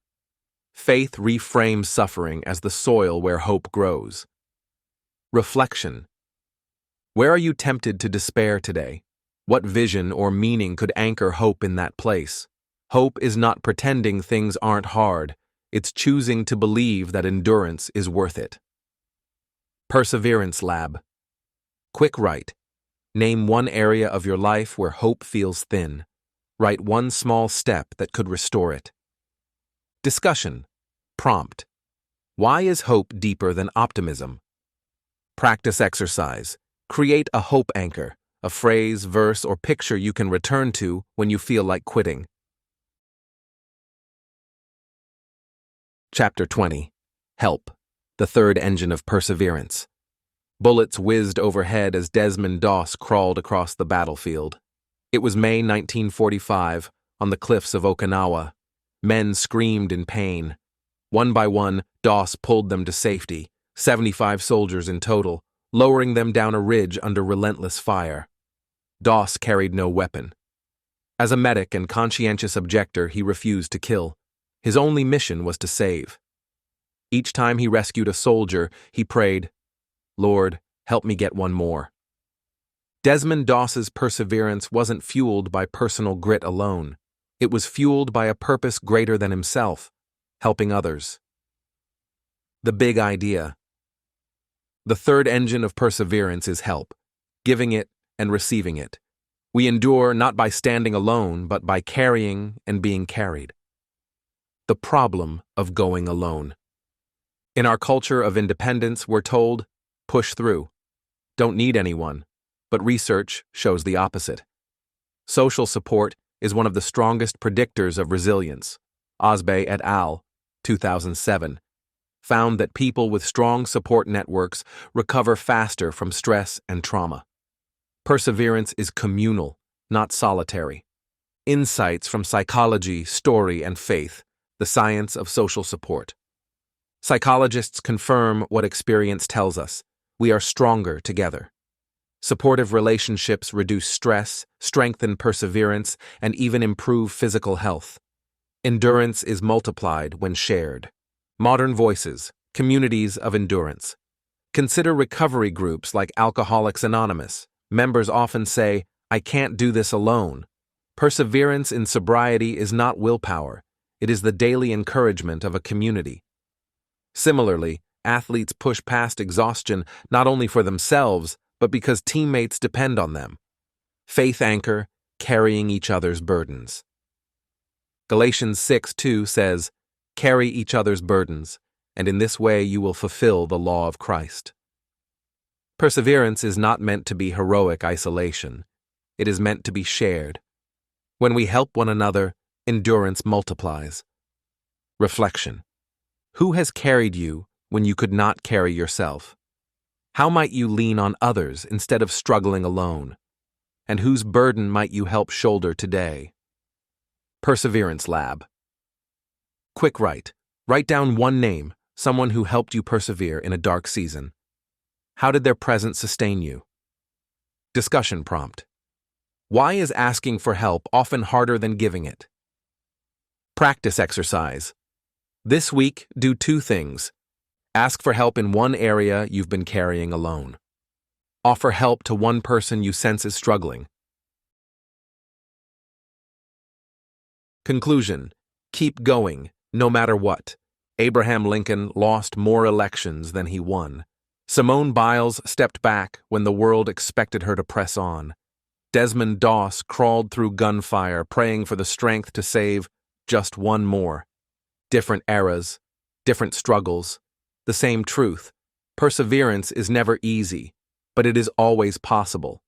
Faith reframes suffering as the soil where hope grows. Reflection. Where are you tempted to despair today? What vision or meaning could anchor hope in that place? Hope is not pretending things aren't hard, it's choosing to believe that endurance is worth it. Perseverance Lab. Quick write. Name one area of your life where hope feels thin. Write one small step that could restore it. Discussion. Prompt. Why is hope deeper than optimism? Practice exercise. Create a hope anchor, a phrase, verse, or picture you can return to when you feel like quitting. Chapter 20. Help, the third engine of perseverance. Bullets whizzed overhead as Desmond Doss crawled across the battlefield. It was May 1945, on the cliffs of Okinawa. Men screamed in pain. One by one, Doss pulled them to safety, 75 soldiers in total, lowering them down a ridge under relentless fire. Doss carried no weapon. As a medic and conscientious objector, he refused to kill. His only mission was to save. Each time he rescued a soldier, he prayed, "Lord, help me get one more." Desmond Doss's perseverance wasn't fueled by personal grit alone. It was fueled by a purpose greater than himself, helping others. The big idea. The third engine of perseverance is help, giving it and receiving it. We endure not by standing alone, but by carrying and being carried. The problem of going alone. In our culture of independence, we're told, push through. Don't need anyone, but research shows the opposite. Social support is one of the strongest predictors of resilience. Osbe et al., 2007, found that people with strong support networks recover faster from stress and trauma. Perseverance is communal, not solitary. Insights from psychology, story, and faith, the science of social support. Psychologists confirm what experience tells us. We are stronger together. Supportive relationships reduce stress, strengthen perseverance, and even improve physical health. Endurance is multiplied when shared. Modern voices, communities of endurance. Consider recovery groups like Alcoholics Anonymous. Members often say, "I can't do this alone." Perseverance in sobriety is not willpower. It is the daily encouragement of a community. Similarly, athletes push past exhaustion not only for themselves, but because teammates depend on them. Faith anchor, carrying each other's burdens. Galatians 6:2 says, "Carry each other's burdens, and in this way you will fulfill the law of Christ." Perseverance is not meant to be heroic isolation. It is meant to be shared. When we help one another, endurance multiplies. Reflection. Who has carried you when you could not carry yourself? How might you lean on others instead of struggling alone? And whose burden might you help shoulder today? Perseverance Lab. Quick write. Write down one name, someone who helped you persevere in a dark season. How did their presence sustain you? Discussion prompt. Why is asking for help often harder than giving it? Practice exercise. This week, do 2 things. Ask for help in one area you've been carrying alone. Offer help to one person you sense is struggling. Conclusion. Keep going, no matter what. Abraham Lincoln lost more elections than he won. Simone Biles stepped back when the world expected her to press on. Desmond Doss crawled through gunfire, praying for the strength to save just one more. Different eras, different struggles, the same truth. Perseverance is never easy, but it is always possible.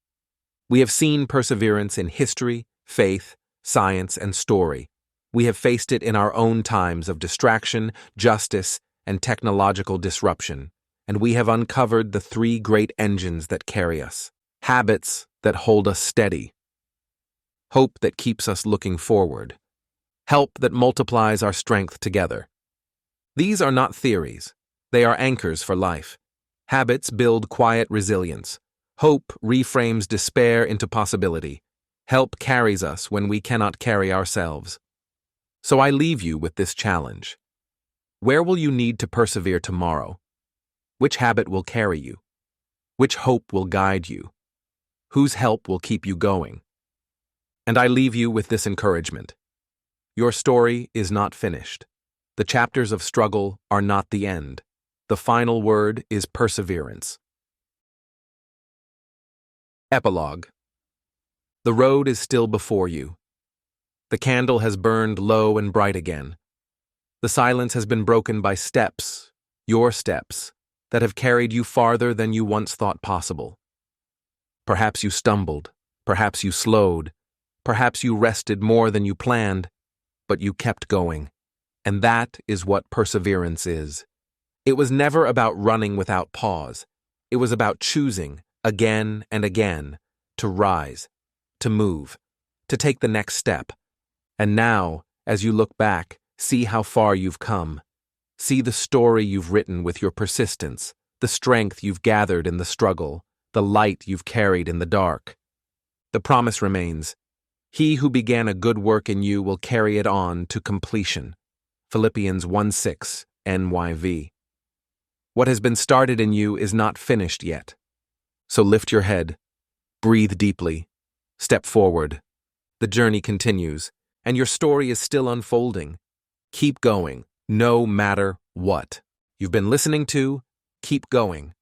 We have seen perseverance in history, faith, science, and story. We have faced it in our own times of distraction, justice, and technological disruption, and we have uncovered the 3 great engines that carry us. Habits that hold us steady. Hope that keeps us looking forward. Help that multiplies our strength together. These are not theories. They are anchors for life. Habits build quiet resilience. Hope reframes despair into possibility. Help carries us when we cannot carry ourselves. So I leave you with this challenge. Where will you need to persevere tomorrow? Which habit will carry you? Which hope will guide you? Whose help will keep you going? And I leave you with this encouragement. Your story is not finished. The chapters of struggle are not the end. The final word is perseverance. Epilogue. The road is still before you. The candle has burned low and bright again. The silence has been broken by steps, your steps, that have carried you farther than you once thought possible. Perhaps you stumbled, perhaps you slowed, perhaps you rested more than you planned, but you kept going. And that is what perseverance is. It was never about running without pause. It was about choosing, again and again, to rise, to move, to take the next step. And now, as you look back, see how far you've come. See the story you've written with your persistence, the strength you've gathered in the struggle, the light you've carried in the dark. The promise remains. He who began a good work in you will carry it on to completion. Philippians 1:6 NYV. What has been started in you is not finished yet. So lift your head, breathe deeply, step forward. The journey continues, and your story is still unfolding. Keep going, no matter what. You've been listening to Keep Going.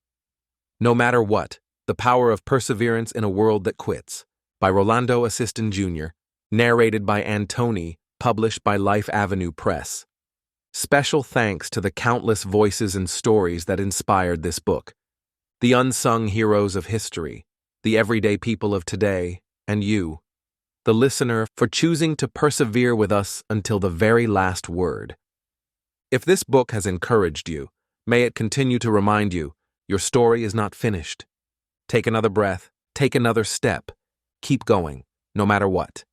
No Matter What, The Power of Perseverance in a World That Quits, by Rolando ASISTEN Jr., narrated by Antoni, published by Life Avenue Press. Special thanks to the countless voices and stories that inspired this book, the unsung heroes of history, the everyday people of today, and you, the listener, for choosing to persevere with us until the very last word. If this book has encouraged you, may it continue to remind you, your story is not finished. Take another breath, take another step, keep going, no matter what.